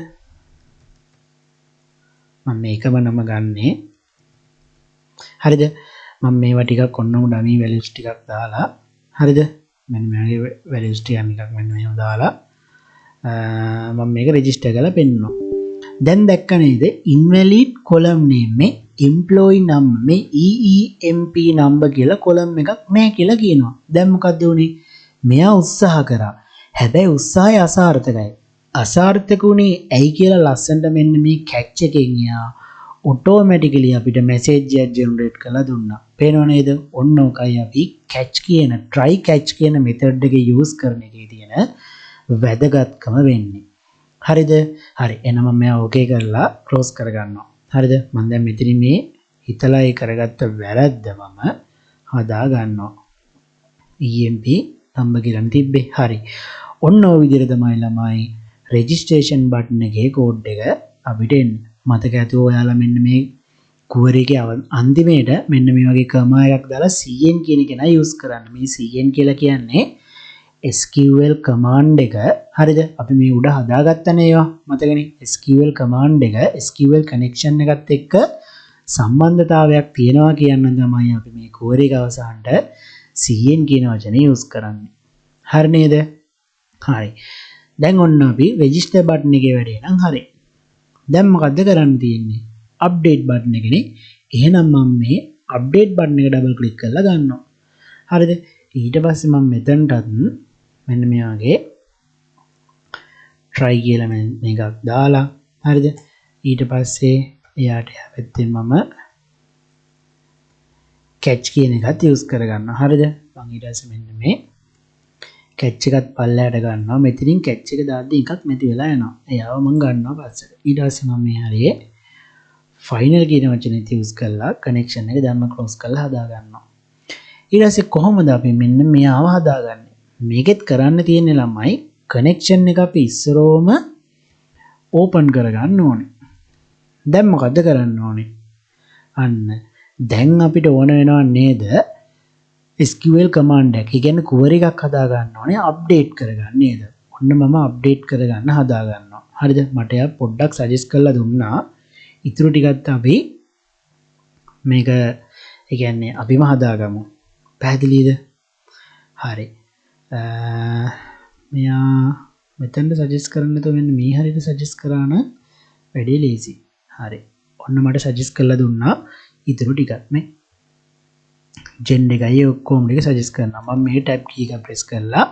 මම මේකම නම ගන්නෙ. හරිද? මම මේවා ටිකක් ඔන්න dummy values ටිකක් දාලා හරිද? මෙන්න මේගේ values ටික නිකන් මෙන්න මෙහෙම දාලා මම මේක register කරලා පෙන්නනවා. දැන් දැක්ක නේද? invalid column name මේ employee number මේ EEMP number කියලා column එකක් නැහැ කියලා කියනවා. දැන් මොකද්ද උනේ? මෙයා උත්සාහ කරා. හැබැයි උත්සාහය අසාර්ථකයි. අසාර්ථක උනේ ඇයි කියලා ලස්සනට මෙන්න මේ catch එකෙන් එයා automatically අපිට message එකක් generate කරලා දුන්නා. පේනව නේද? ඔන්න ඔකයි අපි catch කියන try catch කියන method එක use කරන එකේ තියෙන වැදගත්කම වෙන්නේ. හරිද? හරි. එහෙනම් මම okay කරලා close කරගන්නවා. හරිද? මම දැන් මෙතන මේ හිතලා ඒ කරගත්ත වැරද්ද මම හදා ගන්නවා. EMP number කියලා තිබ්බේ. හරි. ඔන්න ඔය විදිහට තමයි ළමයි registration button එකේ code එක අපිට එන්නේ. මතක ඇතුව ඔයාලා මෙන්න මේ query එකේ අන්තිමේට මෙන්න මේ වගේ කමා එකක් දාලා cn කියන එක නයි use කරන්න. මේ cn කියලා කියන්නේ SQL command එක හරිද අපි මේ උඩ හදාගත්තනේ ඒවා මතකනේ SQL command එක SQL connection එකත් එක්ක සම්බන්ධතාවයක් තියෙනවා කියන්න තමයි අපි මේ query එක අවසානට cn කියන වචනේ use කරන්නේ හරි නේද හරි දැන් ඔන්න අපි register button එකේ වැඩේ නම් හරි දැන් මොකද්ද කරන්න තියෙන්නේ update button එකනේ එහෙනම් මම මේ update button එක double click කරලා ගන්නවා හරිද ඊට පස්සේ මම මෙතනටත් මෙන්න මේ වගේ try කියලා මේකක් දාලා හරිද ඊට පස්සේ එයාට පැත්තෙන් මම catch කියන එකත් use කරගන්නවා හරිද මම ඊට පස්සේ මෙන්න මේ catch එකත් පල්ලයට ගන්නවා මෙතනින් catch එක දාද්දි එකක් නැති වෙලා යනවා එයාව මම ගන්නවා පස්සට ඊට පස්සේ මම මේ හරියේ final කියන වචනේත් use කරලා connection එක දැම්ම close කරලා හදා ගන්නවා ඊට පස්සේ කොහොමද අපි මෙන්න මෙයාව හදාගන්නේ මේකෙත් කරන්න තියෙන්නේ ළමයි connection එක අපි ඉස්සරෝම open කරගන්න ඕනේ දැන් මොකද කරන්න ඕනේ අන්න දැන් අපිට ඕන වෙනව නේද SQL command එක. ඒ කියන්නේ query එකක් හදා ගන්න ඕනේ update කරගන්න නේද? ඔන්න මම update කරගන්න හදා ගන්නවා. හරිද? මට යා පොඩ්ඩක් suggest කරලා දුන්නා. ඊටු ටිකත් අපි මේක ඒ කියන්නේ අපිම හදාගමු. පැහැදිලිද? හරි. මෙයා මෙතෙන්ද suggest කරන්න તો මෙන්න මේ හරියට suggest කරා නම් වැඩි ලේසි. හරි. ඔන්න මට suggest කරලා දුන්නා ඊටු ටිකක් මේ gen එකයි ඔක්කොම ටික suggest කරනවා. මම මේ tab key එක press කරලා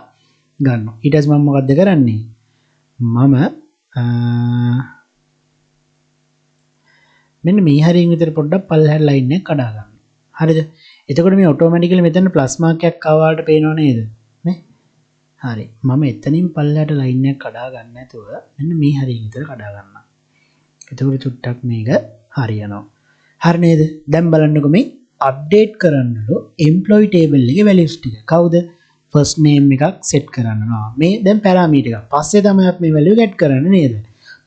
ගන්නවා. ඊට පස්සේ මම මොකද්ද කරන්නේ? මම මෙන්න මේ හරියෙන් විතර පොඩ්ඩක් පල්ලෙහාට line එක කඩා ගන්නවා. හරිද? එතකොට මේ automatically මෙතන plus mark එකක් ආවාට පේනව නේද? නේ? හරි. මම එතනින් පල්ලෙහාට line එක කඩා ගන්න නැතුව මෙන්න මේ හරියෙන් විතර කඩා ගන්නවා. එතකොට චුට්ටක් මේක හරියනවා. හරි නේද? දැන් බලන්නකො මේ update කරන්නලු employee table එකේ values ටික. කවුද? first name එකක් set කරනවා. මේ දැන් parameter එකක්. පස්සේ තමයි අපි මේ value get කරන්නේ නේද?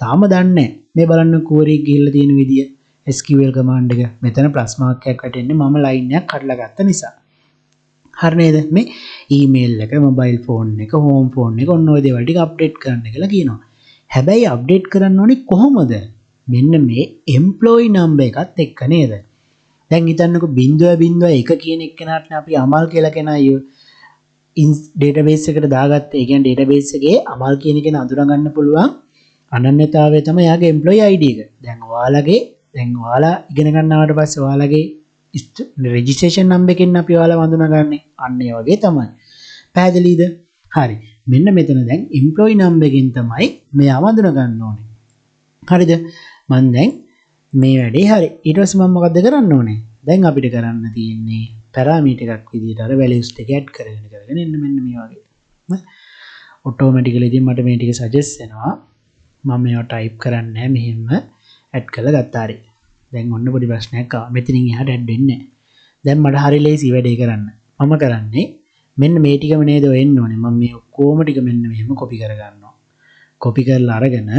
තාම දන්නේ නැහැ. මේ බලන්න query එක ගිහිල්ලා තියෙන විදිය SQL command එක. මෙතන plus mark එකක් වැටෙන්නේ මම line එකක් කඩලා ගත්ත නිසා. හරි නේද? මේ email එක, mobile phone එක, home phone එක ඔන්න ඔය දේවල් ටික update කරන්න කියලා කියනවා. හැබැයි update කරන්න ඕනේ කොහොමද? මෙන්න මේ employee number එකත් එක්ක නේද? දැන් හිතන්නකෝ 0.1 කියන එක්කෙනාට අපි අමල් කියලා කෙනා database එකට දාගත්ත. ඒ කියන්නේ database එකේ අමල් කියන කෙනා අඳුර ගන්න පුළුවන් අනන්‍යතාවය තමයි යාගේ employee ID එක. දැන් ඔයාලා ඉගෙන ගන්නවට පස්සේ ඔයාලගේ registration number එකෙන් අපි ඔයාලා වඳුනගන්නේ. අන්න ඒ වගේ තමයි. පැහැදිලිද? හරි. මෙන්න මෙතන දැන් employee number එකෙන් තමයි මෙයා වඳුන ගන්න ඕනේ. හරිද? මම දැන් මේ වැඩේ හරි. ඊට පස්සේ මම මොකද්ද කරන්න ඕනේ? දැන් අපිට කරන්න තියෙන්නේ parameter එකක් විදිහට අර values ටික add කරගෙන එන්න මෙන්න මේ වගේ. automatically ඉතින් මට මේ ටික suggest වෙනවා. මම මේවා type කරන්නේ නැහැ මෙහෙම add කරලා ගත්තා හරි. දැන් ඔන්න පොඩි ප්‍රශ්නයක් ආවා. මෙතනින් එහාට add වෙන්නේ නැහැ. දැන් මට හරි ලේසි වැඩේ කරන්න. මම කරන්නේ මෙන්න මේ ටිකම නේද එන්න ඕනේ. මම මේ ඔක්කොම ටික මෙන්න මෙහෙම copy කරගන්නවා. copy කරලා අරගෙන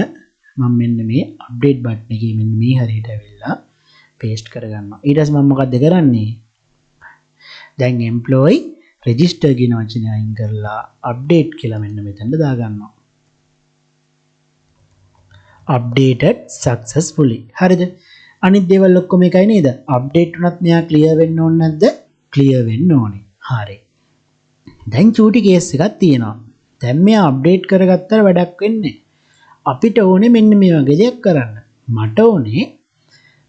මම මෙන්න මේ update button එකේ මෙන්න මේ හරියට ඇවිල්ලා paste කරගන්නවා. ඊට පස්සේ මම මොකද්ද කරන්නේ? දැන් employee register කියන වචනේ අයින් කරලා update කියලා මෙන්න මෙතනට දාගන්නවා. updated successfully. හරිද? අනිත් දේවල් ඔක්කොම එකයි නේද? update උනත් මෙයා clear වෙන්න ඕනේ නැද්ද? clear වෙන්න ඕනේ. හරි. දැන් චූටි case එකක් තියෙනවා. දැන් මෙයා update කරගත්තට වැඩක් වෙන්නේ නැහැ. අපිට ඕනේ මෙන්න මේ වගේ දෙයක් කරන්න. මට ඕනේ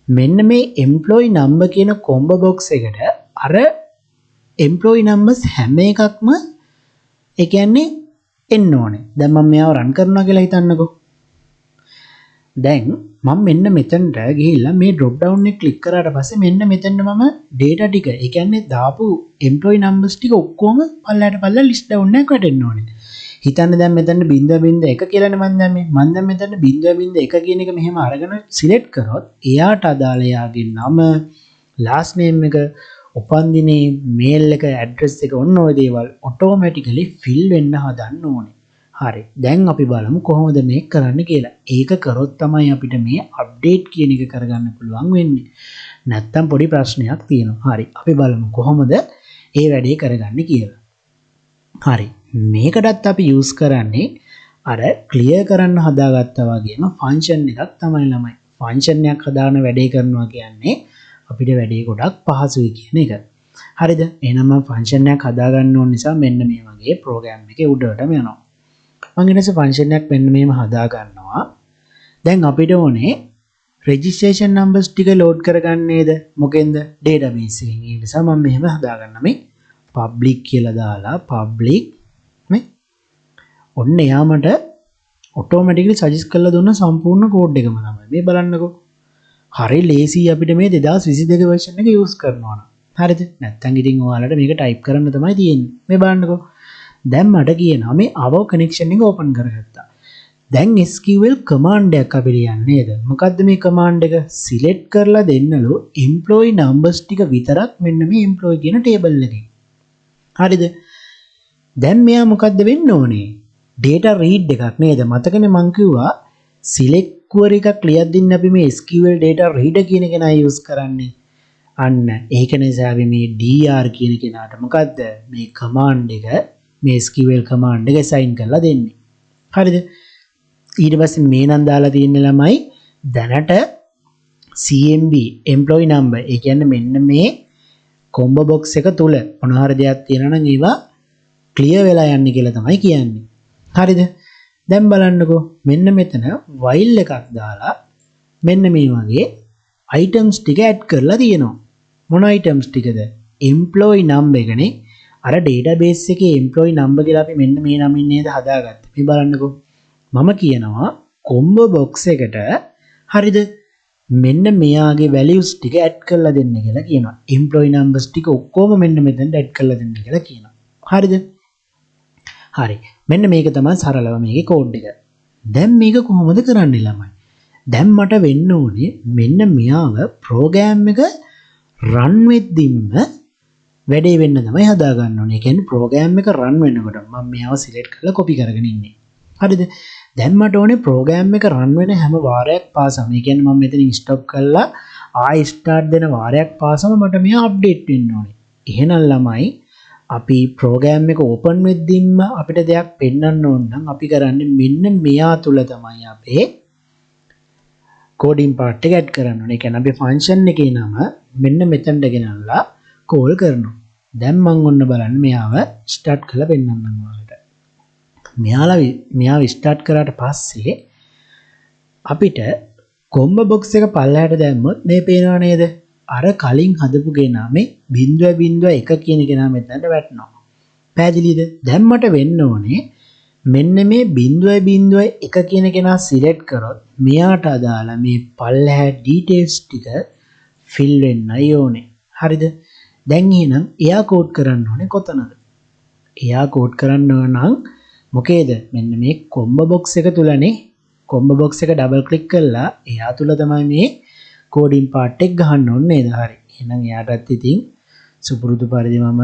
මෙන්න මේ employee number කියන combo box එකට අර employee numbers හැම එකක්ම ඒ කියන්නේ එන්න ඕනේ. දැන් මම මෙයාව run කරනවා කියලා හිතන්නකෝ. දැන් මම මෙන්න මෙතනට ගිහිල්ලා මේ drop down එක click කරාට පස්සේ මෙන්න මෙතන මම data ටික ඒ කියන්නේ දාපු employee numbers ටික ඔක්කොම පල්ලයට list down එකක් වැටෙන්න ඕනේ. හිතන්න දැන් මෙතන 0.1 කියලානේ මම දැන් මෙතන 0.1 කියන එක මෙහෙම අරගෙන සිලෙක්ට් කරොත් එයාට අදාළ යාගේ නම last name එක උපන්දිනේ mail එක address එක ඔන්න ඔය දේවල් automatically fill වෙන්න හදන්න ඕනේ. හරි. දැන් අපි බලමු කොහොමද මේක කරන්න කියලා. ඒක කරොත් තමයි අපිට මේ update කියන එක කරගන්න පුළුවන් වෙන්නේ. නැත්තම් පොඩි ප්‍රශ්නයක් තියෙනවා. හරි. අපි බලමු කොහොමද මේ වැඩේ කරගන්නේ කියලා. හරි. මේකටත් අපි යූස් කරන්නේ අර ක්ලියර් කරන්න හදාගත්තා වගේම ෆන්ක්ෂන් එකක් තමයි ළමයි. ෆන්ක්ෂන් එකක් හදාන වැඩේ කරනවා කියන්නේ අපිට වැඩේ ගොඩක් පහසුයි කියන එක. හරිද? එහෙනම් මම ෆන්ක්ෂන් එකක් හදාගන්න ඕන නිසා මෙන්න මේ වගේ ප්‍රෝග්‍රෑම් එකේ උඩටම යනවා. මම ඊට පස්සේ ෆන්ක්ෂන් එකක් මෙන්න මේව හදා ගන්නවා. දැන් අපිට ඕනේ registration numbers ටික load කරගන්න නේද? මොකෙන්ද? database එකෙන්. ඒ නිසා මම මෙහෙම හදාගන්න මේ public කියලා දාලා public මේ ඔන්න එයාමට automatically suggest කරලා දුන්න සම්පූර්ණ කෝඩ් එකම තමයි. මේ බලන්නකෝ. හරි ලේසි අපිට මේ 2022 version එක use කරනවා නම්. හරිද? නැත්තම් ඉතින් ඔයාලට මේක type කරන්න තමයි තියෙන්නේ. මේ බලන්නකෝ. දැන් මට කියනවා මේ our connection එක open කරගත්තා. දැන් SQL command එකක් අපිට යන්නේ නේද? මොකද්ද මේ command එක? select කරලා දෙන්නලු employee numbers ටික විතරක් මෙන්න මේ employee කියන table එකේ. හරිද? දැන් මෙයා මොකද්ද වෙන්න ඕනේ? data read එකක් නේද? මතකනේ මං කිව්වා select query එකක් ලියද්දින් අපි මේ SQL data reader කියන එක නයි use කරන්නේ. අන්න ඒක නිසා අපි මේ dr කියන කෙනාට මොකද්ද මේ command එක මේ SQL command එක assign කරලා දෙන්නේ. හරිද? ඊට පස්සේ මේ නම් දාලා තියෙන ළමයි දැනට CMB employee number ඒ කියන්නේ මෙන්න මේ combo box එක තුල මොන හරි දෙයක් තියෙනවා නම් ඒවා clear වෙලා යන්නේ කියලා තමයි කියන්නේ. හරිද? දැන් බලන්නකෝ මෙන්න මෙතන while එකක් දාලා මෙන්න මේ වගේ items ටික add කරලා තියෙනවා. මොන items ටිකද? employee number එකනේ. අර database එකේ employee number කියලා අපි මෙන්න මේ නමින් නේද හදාගත්තේ. මේ බලන්නකෝ. මම කියනවා combo box එකට හරිද මෙන්න මෙයාගේ values ටික add කරලා දෙන්න කියලා කියනවා. employee numbers ටික ඔක්කොම මෙන්න මෙතනට add කරලා දෙන්න කියලා කියනවා. හරිද? හරි. මෙන්න මේක තමයි සරලව මේකේ කෝඩ් එක. දැන් මේක කොහොමද කරන්නේ ළමයි? දැන් මට වෙන්න ඕනේ මෙන්න මෙයාව ප්‍රෝග්‍රෑම් එක run වෙද්දිම වැඩේ වෙන්න තමයි හදා ගන්න ඕනේ. ඒ කියන්නේ ප්‍රෝග්‍රෑම් එක run වෙනකොට මම මෙයාව select කරලා copy කරගෙන ඉන්නේ. හරිද? දැන් මට ඕනේ ප්‍රෝග්‍රෑම් එක run වෙන හැම වාරයක් පාසම. ඒ කියන්නේ මම මෙතනින් stop කරලා ආයි start දෙන වාරයක් පාසම මට මෙයා update වෙන්න ඕනේ. එහෙනම් ළමයි අපි ප්‍රෝග්‍රෑම් එක ඕපන් වෙද්දින්ම අපිට දෙයක් පෙන්වන්න ඕන නම් අපි කරන්නේ මෙන්න මෙයා තුල තමයි අපේ කෝඩින් පාර්ට් එක ඇඩ් කරන්න ඕනේ. ඒ කියන්නේ අපි ෆන්ක්ෂන් එකේ නම මෙන්න මෙතනට ගෙනල්ලා කෝල් කරනවා. දැන් මම ඔන්න බලන්න මෙයාව ස්ටාර්ට් කරලා පෙන්නන්නම් ඔයාලට. මෙයාව ස්ටාර්ට් කරාට පස්සේ අපිට කොම්බෝ බොක්ස් එක පල්ලහැට දැම්මොත් මේ පේනව නේද? අර කලින් හදපු කෙනා මේ 0.1 කියන කෙනා මෙතනට වැටෙනවා. පැහැදිලිද? දැන් මට වෙන්න ඕනේ මෙන්න මේ 0.1 කියන කෙනා සිලෙක්ට් කරොත් මෙයාට අදාළ මේ පල්ලහැ ඩීටේල්ස් ටික ෆිල් වෙන්නයි ඕනේ. හරිද? දැන් එහෙනම් එයා කෝඩ් කරන්න ඕනේ කොතනද? එයා කෝඩ් කරන්න ඕන නම් මොකේද? මෙන්න මේ කොම්බෝ බොක්ස් එක තුලනේ. කොම්බෝ බොක්ස් එක ඩබල් ක්ලික් කරලා එයා තුල තමයි මේ කෝඩින් පාර්ට් එක ගහන්න ඕනේ නේද? හරි. එහෙනම් එයාටත් ඉතින් සුපුරුදු පරිදි මම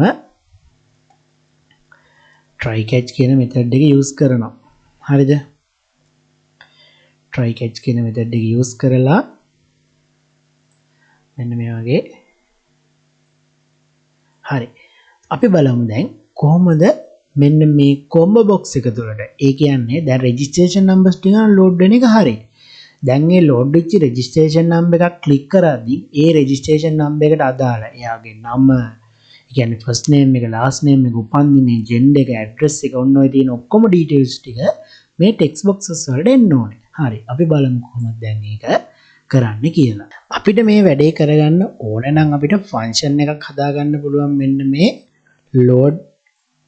try catch කියන method එක use කරනවා. හරිද? try catch කියන method එක use කරලා මෙන්න මේ වගේ හරි. අපි බලමු දැන් කොහොමද මෙන්න මේ combo box එක තුළට. ඒ කියන්නේ දැන් registration numbers ටික load වෙන එක හරි. දැන් මේ load වෙච්ච registration number එකක් click කරද්දී ඒ registration number එකට අදාළ එයාගේ නම, ඒ කියන්නේ first name එක, last name එක, උපන්දිනේ, gender එක, address එක ඔන්න ඔය තියෙන ඔක්කොම details ටික මේ text boxes වලට එන්න ඕනේ. හරි. අපි බලමු කොහොමද දැන් මේක කරන්න කියලා. අපිට මේ වැඩේ කරගන්න ඕන නම් අපිට function එකක් හදාගන්න පුළුවන්. මෙන්න මේ load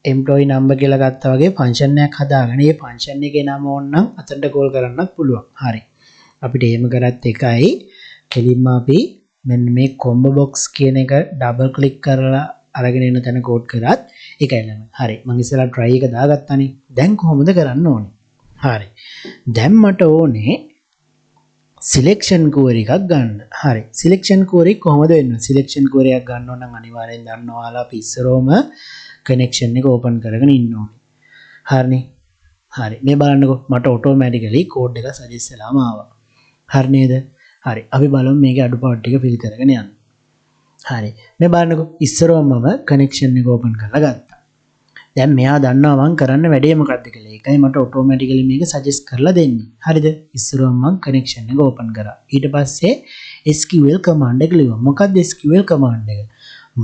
employee number කියලා ගත්තා වගේ function එකක් හදාගෙන මේ function එකේ නම ඕන නම් අතට call කරන්නත් පුළුවන්. හරි. අපිට එහෙම කරත් එකයි. කෙලින්ම අපි මෙන්න මේ combo box කියන එක double click කරලා අරගෙන එන තැන කෝඩ් කරත් ඒකයි ළමයි. හරි. මම ඉස්සෙල්ලා try එක දාගත්තානේ. දැන් කොහොමද කරන්න ඕනේ? හරි. දැන් මට ඕනේ selection query එකක් ගන්න. හරි. selection query කොහොමද වෙන්නේ? selection query එකක් ගන්න ඕන නම් අනිවාර්යෙන් දන්න ඔයාලා අපි ඉස්සරෝම connection එක open කරගෙන ඉන්න ඕනේ. හරිනේ. හරි. මේ බලන්නකෝ මට automatically code එක suggest වෙලාම ආවා. හරි නේද? හරි. අපි බලමු මේකේ අඩුපාඩු ටික fill කරගෙන යන්න. හරි. මේ බලන්නකෝ ඉස්සරෝම මම connection එක open කරලා ගත්තා. දැන් මෙයා දන්නවා මම කරන්න වැඩේ මොකක්ද කියලා. ඒකයි මට ඔටෝමැටිකලි මේක සජෙස්ට් කරලා දෙන්නේ. හරිද? ඉස්සරවම මම කනෙක්ෂන් එක ඕපන් කරා. ඊට පස්සේ SQL command එක ලියුවා. මොකක්ද SQL command එක?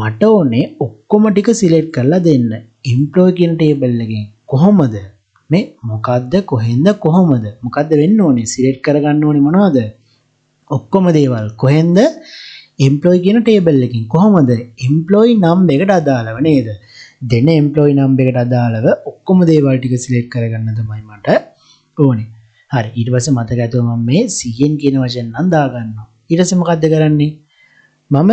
මට ඕනේ ඔක්කොම ටික සිලෙක්ට් කරලා දෙන්න. employee කියන table එකෙන් කොහොමද මේ මොකද්ද කොහෙන්ද කොහොමද මොකද්ද වෙන්න ඕනේ? සිලෙක්ට් කරගන්න ඕනේ මොනවද? ඔක්කොම දේවල් කොහෙන්ද? employee කියන table එකකින් කොහොමද? employee නම් එකට අදාළව නේද? දෙන employee නම් එකට අදාළව ඔක්කොම දේවල් ටික සිලෙක්ට් කරගන්න තමයි මට ඕනේ. හරි ඊට පස්සේ මතක ඇතුව මම මේ cn කියන වචන නම් දාගන්නවා. ඊට පස්සේ මොකද්ද කරන්නේ? මම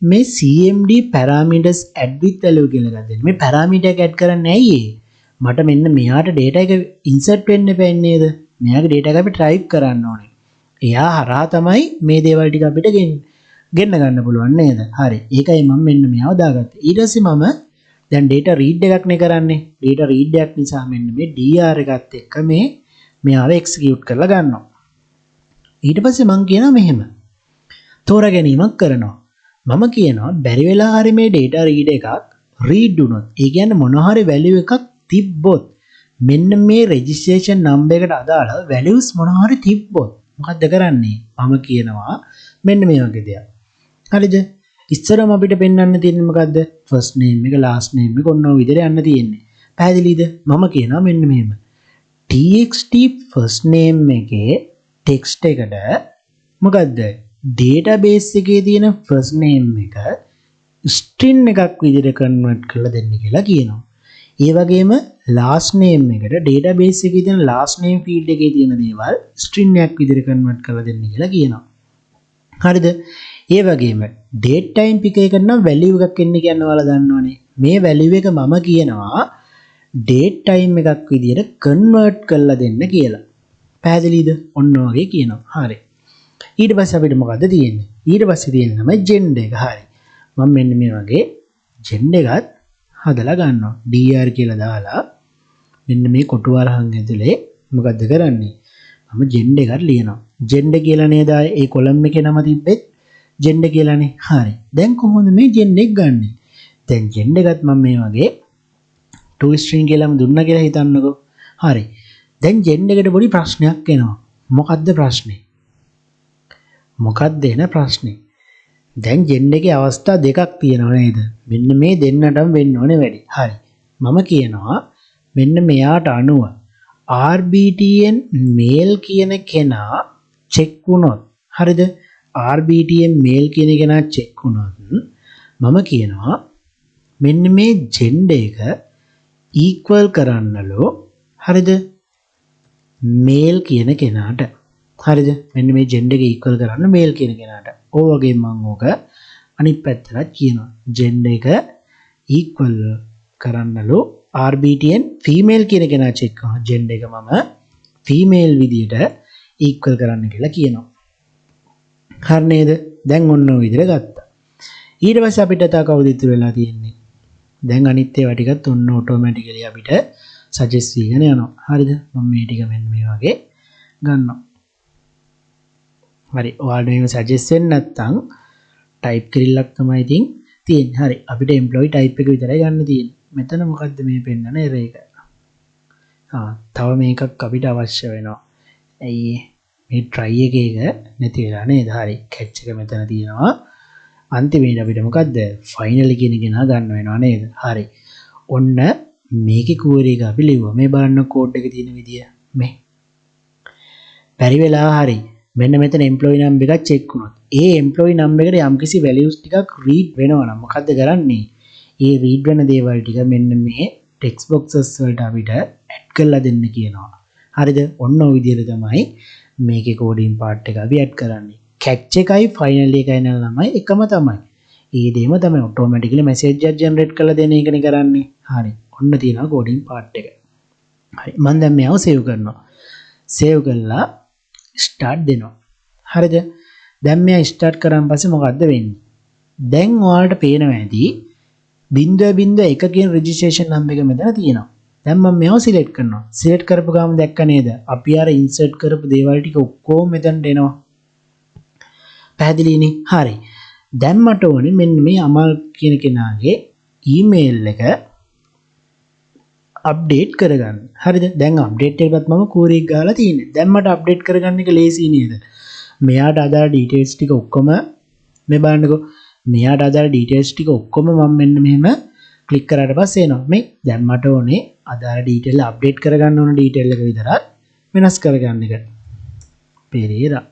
මේ cmd parameters add with value කියලා එකක් දෙන්න. මේ parameter එක add කරන්නේ ඇයි මට මෙන්න මෙයාට data එක insert වෙන්න බෑ නේද? මෙයාගේ data එක අපි type කරන්න ඕනේ. එයා හරහා තමයි මේ දේවල් ටික අපිට ගෙන්න ගන්න පුළුවන් නේද? හරි. ඒකයි මම මෙන්න මෙයාව දාගත්තේ. ඊට පස්සේ මම දැන් data read එකක් නේ කරන්නේ. data read එකක් නිසා මෙන්න මේ dr එකත් එක්ක මෙයාව execute කරලා ගන්නවා. ඊට පස්සේ මම කියනවා මෙහෙම. තෝරා ගැනීමක් කරනවා. මම කියනවා බැරි වෙලා හරි මේ data read එකක් read වුණොත්, ඒ කියන්නේ මොන හරි value එකක් තිබ්බොත්, මෙන්න මේ registration number එකට අදාළ values මොන හරි තිබ්බොත් මොකද්ද කරන්නේ? මම කියනවා මෙන්න මේ වගේ දෙයක්. හරිද? ඉස්සරම අපිට පෙන්වන්න තියෙන්නේ මොකද්ද? first name එක last name එක ඔන්න ඔය විදිහට යන්න තියෙන්නේ. පැහැදිලිද? මම කියනවා මෙන්න මෙහෙම. txt first name එකේ text එකට මොකද්ද? database එකේ තියෙන first name එක string එකක් විදිහට convert කරලා දෙන්න කියලා කියනවා. ඒ වගේම last name එකට database එකේ තියෙන last name field එකේ තියෙන දේවල් string එකක් විදිහට convert කරලා දෙන්න කියලා කියනවා. හරිද? ඒ වගේම date time pick එකකට නම් value එකක් එන්න කියන්න ඔයාලා දන්නවනේ. මේ value එක මම කියනවා date time එකක් විදිහට convert කරලා දෙන්න කියලා. පැහැදිලිද? ඔන්න ඔයගේ කියනවා. හරි. ඊට පස්සේ අපිට මොකද්ද තියෙන්නේ? ඊට පස්සේ තියෙන තමයි gender එක. හරි. මම මෙන්න මේ වගේ gender එකත් හදලා ගන්නවා. dr කියලා දාලා මෙන්න මේ කොටු වරහන් ඇතුලේ මොකද්ද කරන්නේ? මම gender එකක් ලියනවා. gender කියලා නේද ඒ කොලම් එකේ නම තිබ්බෙත් gender කියලානේ. හරි. දැන් කොහොමද මේ gender එක ගන්නෙ? දැන් gender එකත් මම මේ වගේ to string කියලාම දුන්නා කියලා හිතන්නකෝ. හරි. දැන් gender එකට පොඩි ප්‍රශ්නයක් එනවා. මොකද්ද ප්‍රශ්නේ? මොකක්ද එන ප්‍රශ්නේ? දැන් gender එකේ අවස්ථා දෙකක් තියෙනවා නේද? මෙන්න මේ දෙන්නටම වෙන්න ඕනේ වැඩි. හරි. මම කියනවා මෙන්න මෙයාට අනුව RBTN male කියන කෙනා check වුණොත්, හරිද? RBTN male කියන කෙනා check වුණොත් මම කියනවා මෙන්න මේ gender එක equal කරන්නලෝ, හරිද? male කියන කෙනාට. හරිද? මෙන්න මේ gender එක equal කරන්න male කියන කෙනාට. ඕ වගේ මම ඕක අනිත් පැත්තට කියනවා. gender එක equal කරන්නලෝ RBTN female කියන කෙනා check කරනවා. gender එක මම female විදියට equal කරන්න කියලා කියනවා. හරි නේද? දැන් ඔන්න ඔය විදිහට ගත්තා. ඊට පස්සේ අපිට තව කවුද ඉතුරු වෙලා තියෙන්නේ? දැන් අනිත් ඒවා ටිකත් ඔන්න ඔටෝමැටිකලි අපිට සජෙස්ට් වීගෙන යනවා. හරිද? මම මේ ටික මෙන්න මේ වගේ ගන්නවා. හරි. ඔයාලට මේව සජෙස්ට් වෙන්නේ නැත්නම් ටයිප් කිරිල්ලක් තමයි ඉතින් තියෙන්නේ. හරි. අපිට එම්ප්ලොයි ටයිප් එක විතරයි ගන්න තියෙන්නේ. මෙතන මොකද්ද මේ පෙන්නන එරර් එක? තව මේකක් අපිට අවශ්‍ය වෙනවා. ඇයි මේ try එකේක නැති වෙලා නේද? හරි. catch එක මෙතන තියෙනවා. අන්තිමේට අපිට මොකද්ද? finally කියන එක ගන්න වෙනවා නේද? හරි. ඔන්න මේකේ query එක අපි ලිව්වා. මේ බලන්න code එකේ තියෙන විදිය. මේ. බැරි වෙලා හරි. මෙන්න මෙතන employee number එකක් check වුණොත්, ඒ employee number එකට යම්කිසි values ටිකක් read වෙනවා නම් මොකද්ද කරන්නේ? ඒ read වෙන දේවල් ටික මෙන්න මේ text boxes වලට අපිට add කරලා දෙන්න කියනවා. හරිද? ඔන්න ඔය විදිහට තමයි මේකේ coding part එක අපි add කරන්නේ. catch එකයි final එකයි නම එකම තමයි. ඒ දෙයම තමයි automatically message එක generate කරලා දෙන එකනේ කරන්නේ. හරි. ඔන්න තියෙනවා coding part එක. හරි. මම දැන් මේව save කරනවා. save කරලා start දෙනවා. හරිද? දැන් මෙයා start කරාන් පස්සේ මොකද්ද වෙන්නේ? දැන් ඔයාලට පේනවා ඇති 0.1 කියන registration number එක මෙතන තියෙනවා. දැන් මම මේව select කරනවා. select කරපු ගාම දැක්ක නේද? අපි අර insert කරපු දේවල් ටික ඔක්කොම මෙතනට එනවා. පැහැදිලිනේ? හරි. දැන් මට ඕනේ මෙන්න මේ අමල් කියන කෙනාගේ email එක අප්ඩේට් කරගන්න. හරිද? දැන් අප්ඩේට් එකකට මම කෝරි එක ගහලා තියෙන්නේ. දැන් මට අප්ඩේට් කරගන්න එක ලේසි නේද? මෙයාට අදාළ ඩීටේල්ස් ටික ඔක්කොම මේ බලන්නකෝ. මෙයාට අදාළ ඩීටේල්ස් ටික ඔක්කොම මම මෙන්න මෙහෙම ක්ලික් කරාට පස්සේ එනවා. මේ දැන් මට ඕනේ අදාළ ඩීටේල් අප්ඩේට් කරගන්න ඕන ඩීටේල් එක විතරක් වෙනස් කරගන්න එක. පෙරේරා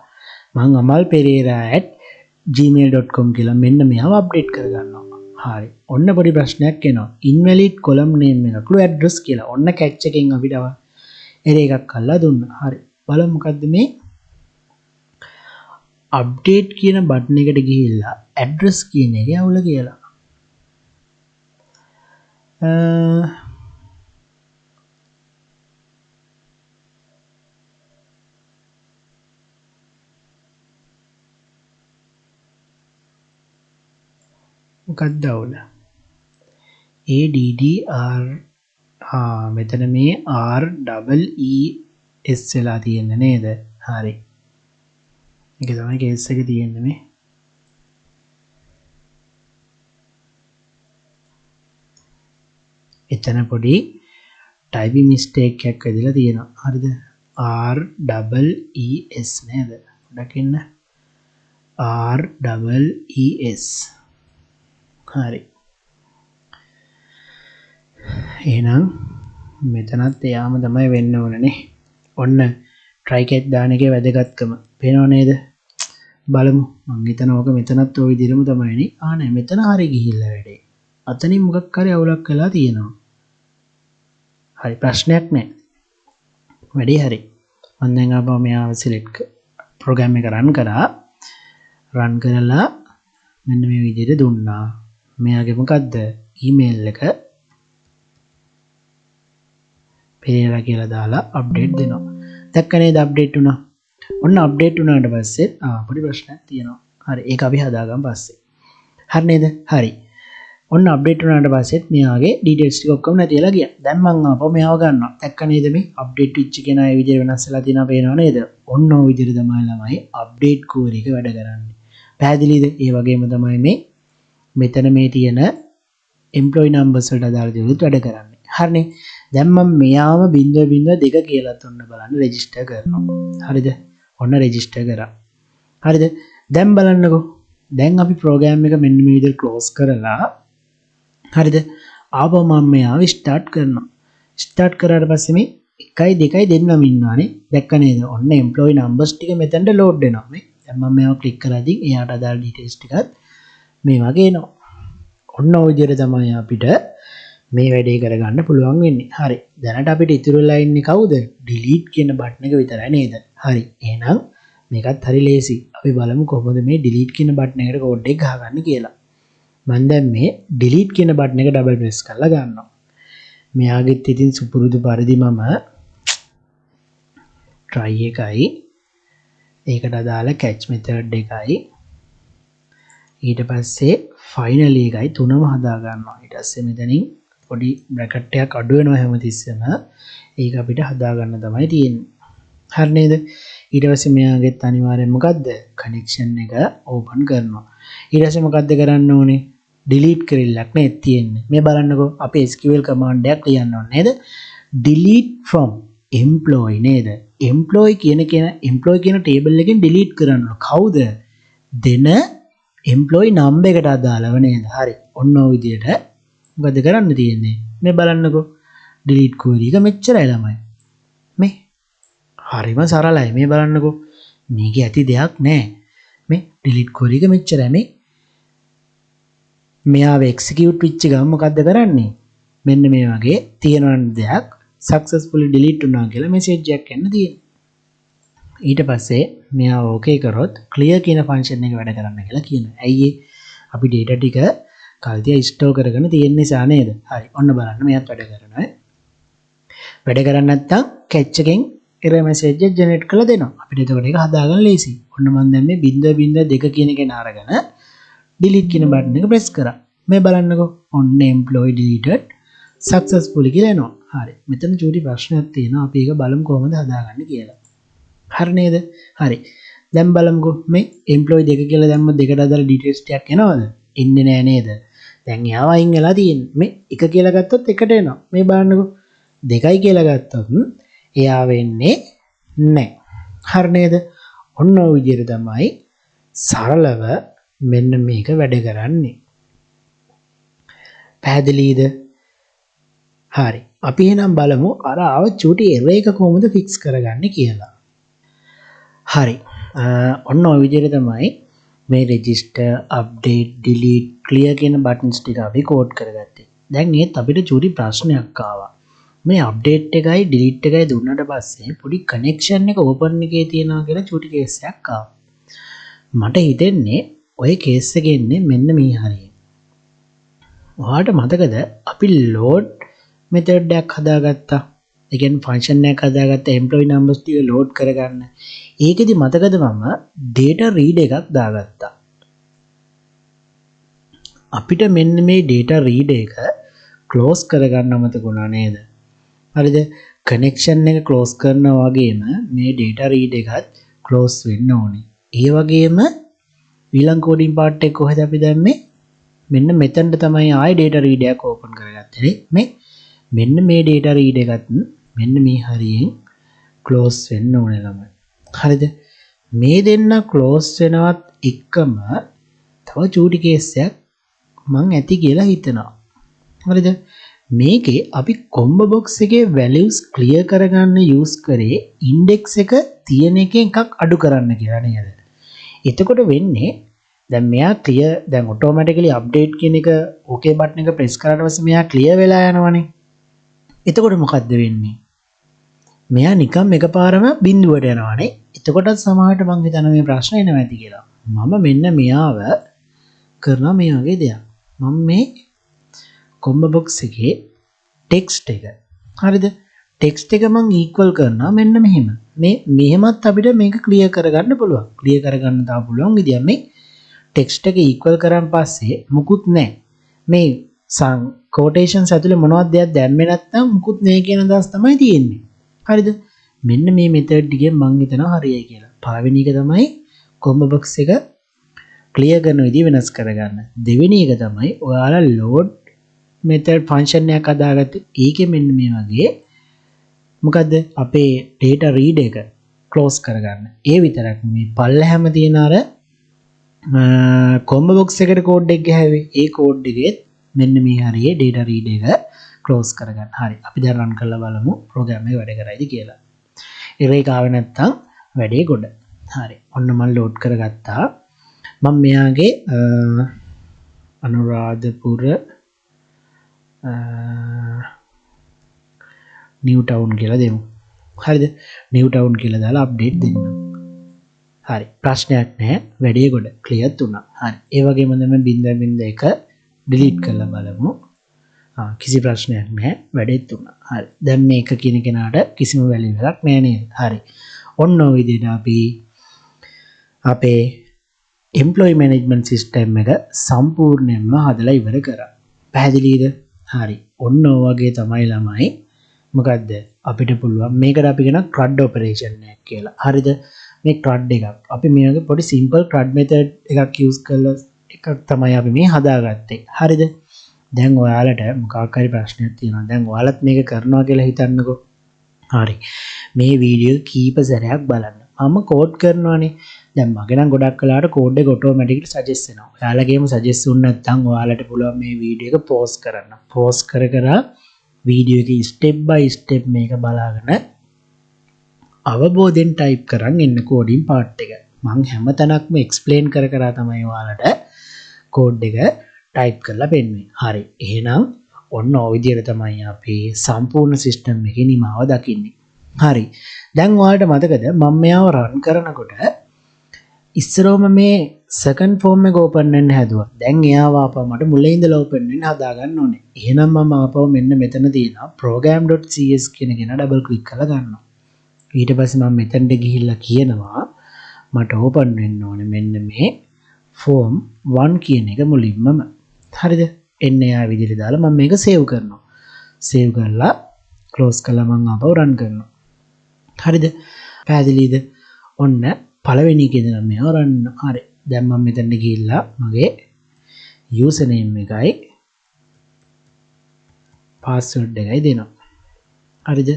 මං අමල් perera@gmail.com කියලා මෙන්න මෙයාව අප්ඩේට් කරගන්නවා. හරි. ඔන්න පොඩි ප්‍රශ්නයක් එනවා. invalid column name එකකලු address කියලා. ඔන්න catch එකෙන් අපිට error එකක් අල්ලලා දුන්නා. හරි. බලමු මොකද්ද මේ update කියන බටන් එකට ගිහිල්ලා address කියන එකේ අවුල කියලා. මොකක්ද අවුල? ADDR මෙතන මේ REES වෙලා තියෙන්නේ නේද? හරි. මේක තමයි කේස් එක තියෙන්නේ මේ. එතන පොඩි ටයිපින් මිස්ටේක් එකක් වෙදලා තියෙනවා. හරිද? REES නේද? දකින්න. REES. හරි. එහෙනම් මෙතනත් එයාම තමයි වෙන්න ඕනනේ. ඔන්න try catch දාන එකේ වැදගත්කම පේනව නේද? බලමු. මං හිතන ඕක මෙතනත් ওই විදිහම තමයිනේ. නෑ මෙතන හරි ගිහිල්ලා වැඩේ. අතනින් මොකක් හරි අවුලක් වෙලා තියෙනවා. හරි ප්‍රශ්නයක් නෑ. වැඩේ හරි. මම දැන් ආපහු මෙයාව සිලෙක්ට් ප්‍රෝග්‍රෑම් එක රන් කරා. රන් කරලා මෙන්න මේ විදිහට දුන්නා. මෙයාගේ මොකද්ද? ඊමේල් එක පෙරේරා කියලා දාලා අප්ඩේට් දෙනවා. දැක්ක නේද අප්ඩේට් වුණා. ඔන්න අප්ඩේට් වුණාට පස්සේ පොඩි ප්‍රශ්නයක් තියෙනවා. හරි ඒක අපි හදාගමු පස්සේ. හරි නේද? හරි. ඔන්න අප්ඩේට් වුණාට පස්සෙත් මෙයාගේ ඩීටේල්ස් ටික ඔක්කොම නැතිලා ගියා. දැන් මම ආපහු මෙයාව ගන්නවා. දැක්ක නේද මේ අප්ඩේට් වෙච්ච කෙනා ඒ විදිහට වෙනස් වෙලා තියෙනවා පේනව නේද? ඔන්න ඔය විදිහට තමයි ළමයි අප්ඩේට් කෝරි එක වැඩ කරන්නේ. පැහැදිලිද? ඒ වගේම තමයි මේ මෙතන මේ තියෙන එම්ප්ලොයි නම්බර්ස් වලට අදාළ දේවලුත් වැඩ කරන්නේ. හරිනේ. දැන් මම මෙයාම 0.2 කියලාත් ඔන්න බලන්න රෙජිස්ටර් කරනවා. හරිද? ඔන්න රෙජිස්ටර් කරා. හරිද? දැන් බලන්නකෝ. දැන් අපි ප්‍රෝග්‍රෑම් එක මෙන්න මේ විදිහට ක්ලෝස් කරලා හරිද? ආපහු මම මෙයාව ස්ටාර්ට් කරනවා. ස්ටාර්ට් කරාට පස්සේ මේ 1 2 දෙන්නම ඉන්නවානේ. දැක්ක නේද? ඔන්න එම්ප්ලොයි නම්බර්ස් ටික මෙතනට ලෝඩ් වෙනවා. මේ දැන් මම මෙයාව ක්ලික් කරාදී එයාට අදාළ ඩීටේල්ස් ටිකත් මේ වගේ එනවා. ඔන්න ඔය විදිහට තමයි අපිට මේ වැඩේ කරගන්න පුළුවන් වෙන්නේ. හරි. දැනට අපිට ඉතුරු වෙලා ඉන්නේ කවුද? delete කියන බටන් එක විතරයි නේද? හරි. එහෙනම් මේකත් හරි ලේසි. අපි බලමු කොහොමද මේ delete කියන බටන් එකට කෝඩ් එක ගහගන්නේ කියලා. මම දැන් මේ delete කියන බටන් එක ඩබල් ප්‍රෙස් කරලා ගන්නවා. මෙයාගෙත් ඉතින් සුපුරුදු පරිදි මම try එකයි ඒකට අදාළ catch method එකයි ඊට පස්සේ finally එකයි තුනම හදා ගන්නවා. ඊට පස්සේ මෙතනින් පොඩි බ්‍රැකට් එකක් අඩු වෙනවා හැමතිස්සෙම. ඒක අපිට හදා ගන්න තමයි තියෙන්නේ. හරි නේද? ඊට පස්සේ මෙයාගෙත් අනිවාර්යෙන් මොකද්ද? කනෙක්ෂන් එක ඕපන් කරනවා. ඊට පස්සේ මොකද්ද කරන්න ඕනේ? delete කරILLක් නේ තියෙන්නේ. මේ බලන්නකෝ අපි SQL command එකක් ලියන්න ඕනේ නේද? delete from employee නේද? employee කියන table එකෙන් delete කරන්න ඕන. කවුද? දෙන employee number එකට අදාළව නේද? හරි. ඔන්න ඔය විදිහට මොකද කරන්න තියෙන්නේ? මේ බලන්නකෝ. delete query එක මෙච්චරයි ළමයි. මේ හරිම සරලයි. මේ බලන්නකෝ. මේකේ ඇති දෙයක් නැහැ. මේ delete query එක මෙච්චරයි. මෙයාව execute වෙච්ච ගමන් මොකද්ද කරන්නේ? මෙන්න මේ වගේ තියෙන දෙයක් successfully delete වුණා කියලා message එකක් එන්න තියෙනවා. ඊට පස්සේ මෙයා ඕකේ කරොත් clear කියන function එක වැඩ කරන්න කියලා කියනවා. ඇයි අපි data ටික කල්තිය store කරගෙන තියෙන නිසා නේද? හරි. ඔන්න බලන්න මෙයාත් වැඩ කරනවා. වැඩ කරන්නේ නැත්නම් catch එකෙන් error message එක generate කරලා දෙනවා. අපිට එතකොට ඒක හදාගන්න ලේසි. ඔන්න මම දැන් මේ 0.2 කියන එක නාරගෙන delete කියන බටන් එක press කරා. මේ බලන්නකෝ. ඔන්න employee deleted successfully කියලා එනවා. හරි. මෙතන චූටි ප්‍රශ්නයක් තියෙනවා. අපි ඒක බලමු කොහොමද හදාගන්නේ කියලා. හරි නේද? හරි. දැන් බලමුකෝ මේ employee දෙක කියලා දැම්ම දෙකට අදාළ details ටිකක් එනවද? එන්නේ නෑ නේද? දැන් එයාව අයින් වෙලා තියෙන්නේ. මේ එක කියලා ගත්තොත් එකට එනවා. මේ බලන්නකෝ. 2යි කියලා ගත්තොත් එයා වෙන්නේ නැහැ. හරි නේද? ඔන්න ඔය විදිහට තමයි සරලව මෙන්න මේක වැඩ කරන්නේ. පැහැදිලිද? හරි. අපි එහෙනම් බලමු අර ආව චූටි එරර් එක කොහොමද ෆික්ස් කරගන්නේ කියලා. හරි. ඔන්න ඔය විදිහට තමයි මේ register, update, delete, clear කියන buttons ටික අපි කෝඩ් කරගත්තේ. දැන් ඒත් අපිට චූටි ප්‍රශ්නයක් ආවා. මේ අප්ඩේට් එකයි ඩිලීට් එකයි දුන්නට පස්සේ පොඩි කනෙක්ෂන් එක ඕපන් එකේ තියෙනවා කියලා චූටි කේස් එකක් ආවා. මට හිතෙන්නේ ඔය කේස් එකේ ඉන්නේ මෙන්න මේ හරිය. ඔයාලට මතකද අපි load method එකක් හදාගත්තා. ඒ කියන්නේ function එකක් හදාගත්තා employee numbers ටික load කරගන්න. ඒකෙදි මතකද මම data read එකක් දාගත්තා. අපිට මෙන්න මේ data read එක close කරගන්න අමතකුණා නේද? හරිද? කනෙක්ෂන් එක ක්ලෝස් කරනවා වගේම මේ data read එකත් ක්ලෝස් වෙන්න ඕනේ. ඒ වගේම ඊළඟ කෝඩින් පාර්ට් එක කොහෙද අපි දැම්මේ? මෙන්න මෙතනට තමයි ආයේ data read එක ඕපන් කරගත්තේ. මෙන්න මේ data read එකත් මෙන්න මේ හරියෙන් ක්ලෝස් වෙන්න ඕනේ ළමයි. හරිද? මේ දෙන්න ක්ලෝස් වෙනවත් එක්කම තව චූටි කේස් එකක් මං ඇති කියලා හිතනවා. හරිද? මේකේ අපි කොම්බෝ බොක්ස් එකේ values clear කරගන්න use කරේ index එක තියෙන එකෙන් එකක් අඩු කරන්න කියලා නේද? එතකොට වෙන්නේ දැන් මෙයා clear දැන් automatically update කියන එක okay button එක press කරාට පස්සේ මෙයා clear වෙලා යනවනේ. එතකොට මොකද්ද වෙන්නේ? මෙයා නිකම් එකපාරම බිඳුවට යනවානේ. එතකොටත් සමහරට මං හිතනවා මේ ප්‍රශ්න එනවා ඇති කියලා. මම මෙන්න මෙයාව කරනවා මේ වගේ දෙයක්. මම මේ කොම්බෝ බොක්ස් එකේ ටෙක්ස්ට් එක හරිද ටෙක්ස්ට් එක මම equal කරනවා මෙන්න මෙහෙම මේ මෙහෙමත් අපිට මේක ක්ලියර් කරගන්න පුළුවන් ක්ලියර් කරගන්න තා පුළුවන් විදියක් මේ ටෙක්ස්ට් එක equal කරන් පස්සේ මුකුත් නැහැ මේ quotations ඇතුලේ මොනවද දෙයක් දැම්මේ නැත්නම් මුකුත් නැහැ කියන අදහස් තමයි තියෙන්නේ හරිද මෙන්න මේ මෙතඩ් එකෙන් මම හිතනවා හරියයි කියලා පළවෙනි එක තමයි කොම්බෝ බොක්ස් එක ක්ලියර් කරන විදිය වෙනස් කරගන්න දෙවෙනි එක තමයි ඔයාලා load method function එකක් හදාගත්තේ ඒකෙ මෙන්න මේ වගේ මොකද්ද අපේ data read එක close කරගන්න. ඒ විතරක් මේ පල්ලෙහැම තියෙන අර combo box එකට code එක ගහුවේ. ඒ code එකෙත් මෙන්න මේ හරියේ data read එක close කරගන්න. හරි. අපි දැන් run කරලා බලමු program එක වැඩ කරයිද කියලා. error එක ආවේ නැත්නම් වැඩේ ගොඩ. හරි. ඔන්න මම load කරගත්තා. මම මෙයාගේ අනුරාධපුර new town කියලා දෙමු. හරිද? new town කියලා දාලා අප්ඩේට් දෙන්න. හරි. ප්‍රශ්නයක් නැහැ. වැඩේ ගොඩ ක්ලියර් වුණා. හරි. ඒ වගේම තමයි 0.1 delete කරලා බලමු. කිසි ප්‍රශ්නයක් නැහැ. වැඩේත් වුණා. හරි. දැන් මේක කියන කෙනාට කිසිම වැලියු එකක් නැහැ නේද? හරි. ඔන්න ඔය විදිහට අපි අපේ employee management system එක සම්පූර්ණයෙන්ම හදලා ඉවර කරා. පැහැදිලිද? හරි. ඔන්න ඔය වගේ තමයි ළමයි මොකද්ද අපිට පුළුවන් මේකට අපි කියන CRUD operation එකක් කියලා. හරිද? මේ CRUD එකක්. අපි මේ වගේ පොඩි simple CRUD method එකක් use කරලා එකක් තමයි අපි මේ හදාගත්තේ. හරිද? දැන් ඔයාලට මොකක් හරි ප්‍රශ්නයක් තියෙනවා. දැන් ඔයාලත් මේක කරනවා කියලා හිතන්නකෝ. හරි. මේ වීඩියෝ කීප සැරයක් බලන්න. මම කෝඩ් කරනවානේ. දැන් මගේ නම් ගොඩක් කලාවට කෝඩ් එක ඔටෝමැටිකලි සජෙස්ට් වෙනවා. ඔයාලගේම සජෙස්ට් වුනේ නැත්නම් ඔයාලට පුළුවන් මේ වීඩියෝ එක පෝස් කරන්න. පෝස් කර වීඩියෝ එකේ ස්ටෙප් බයි ස්ටෙප් මේක බලාගෙන අවබෝධයෙන් ටයිප් කරන් එන්න කෝඩින් පාර්ට් එක. මම හැමතැනක්ම එක්ස්ප්ලেইন කර තමයි ඔයාලට කෝඩ් එක ටයිප් කරලා පෙන්වන්නේ. හරි. එහෙනම් ඔන්න ඔය විදිහට තමයි අපි සම්පූර්ණ සිස්ටම් එකේ නිමාව දකින්නේ. හරි. දැන් ඔයාලට මතකද මම මෙයාව රන් කරනකොට ඉස්සරෝම මේ සෙකන්ඩ් ෆෝම් එක ඕපන් වෙන්න හැදුවා. දැන් එයාව ආපහු මට මුලින් ඉඳලා ඕපන් වෙන්න හදා ගන්න ඕනේ. එහෙනම් මම ආපහු මෙන්න මෙතන තියෙනවා program.cs කියන එක ඩබල් ක්ලික් කරලා ගන්නවා. ඊට පස්සේ මම මෙතනට ගිහිල්ලා කියනවා මට ඕපන් වෙන්න ඕනේ මෙන්න මේ form 1 කියන එක මුලින්මම. හරිද? එන්න යා විදිහට දාලා මම මේක සේව් කරනවා. සේව් කරලා ක්ලෝස් කරලා මම ආපහු රන් කරනවා. හරිද? පැහැදිලිද? ඔන්න පළවෙනි එකේ ඉඳන් මේව රන් හරි. දැන් මම මෙතනට ගිහිල්ලා මගේ යූසර් නේම් එකයි පාස්වර්ඩ් එකයි දෙනවා. හරිද?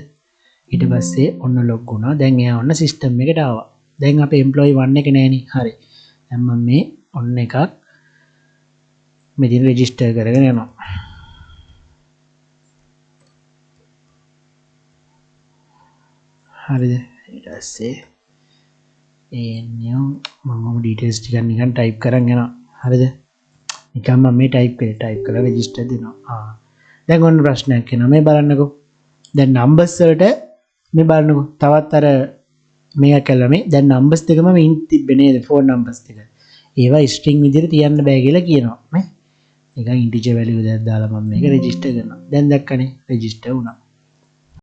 ඊට පස්සේ ඔන්න ලොග් වුණා. දැන් එයා ඔන්න සිස්ටම් එකට ආවා. දැන් අපේ එම්ප්ලොයි 1 එක නෑනේ. හරි. දැන් මම මේ ඔන්න එකක් මෙතන රෙජිස්ටර් කරගෙන යනවා. හරිද? ඊට පස්සේ මම ඩීටේල්ස් ටිකක් නිකන් ටයිප් කරන් යනවා. හරිද? නිකන් මම මේ ටයිප් කරලා රෙජිස්ටර් දෙනවා. දැන් ඔන්න ප්‍රශ්නයක් එනවා. මේ බලන්නකෝ. දැන් නම්බර්ස් වලට මේ බලන්නකෝ. තවත් අර මේක කළා මේ. දැන් නම්බර්ස් දෙකම ඉන් තිබ්බේ නේද? ෆෝන් නම්බර්ස් දෙක. ඒවා ස්ට්‍රින්ග් විදිහට තියන්න බෑ කියලා කියනවා. නේ? නිකන් ඉන්ටිජර් වැලියු දෙයක් දාලා මම මේක රෙජිස්ටර් කරනවා. දැන් දැක්කනේ රෙජිස්ටර් වුණා.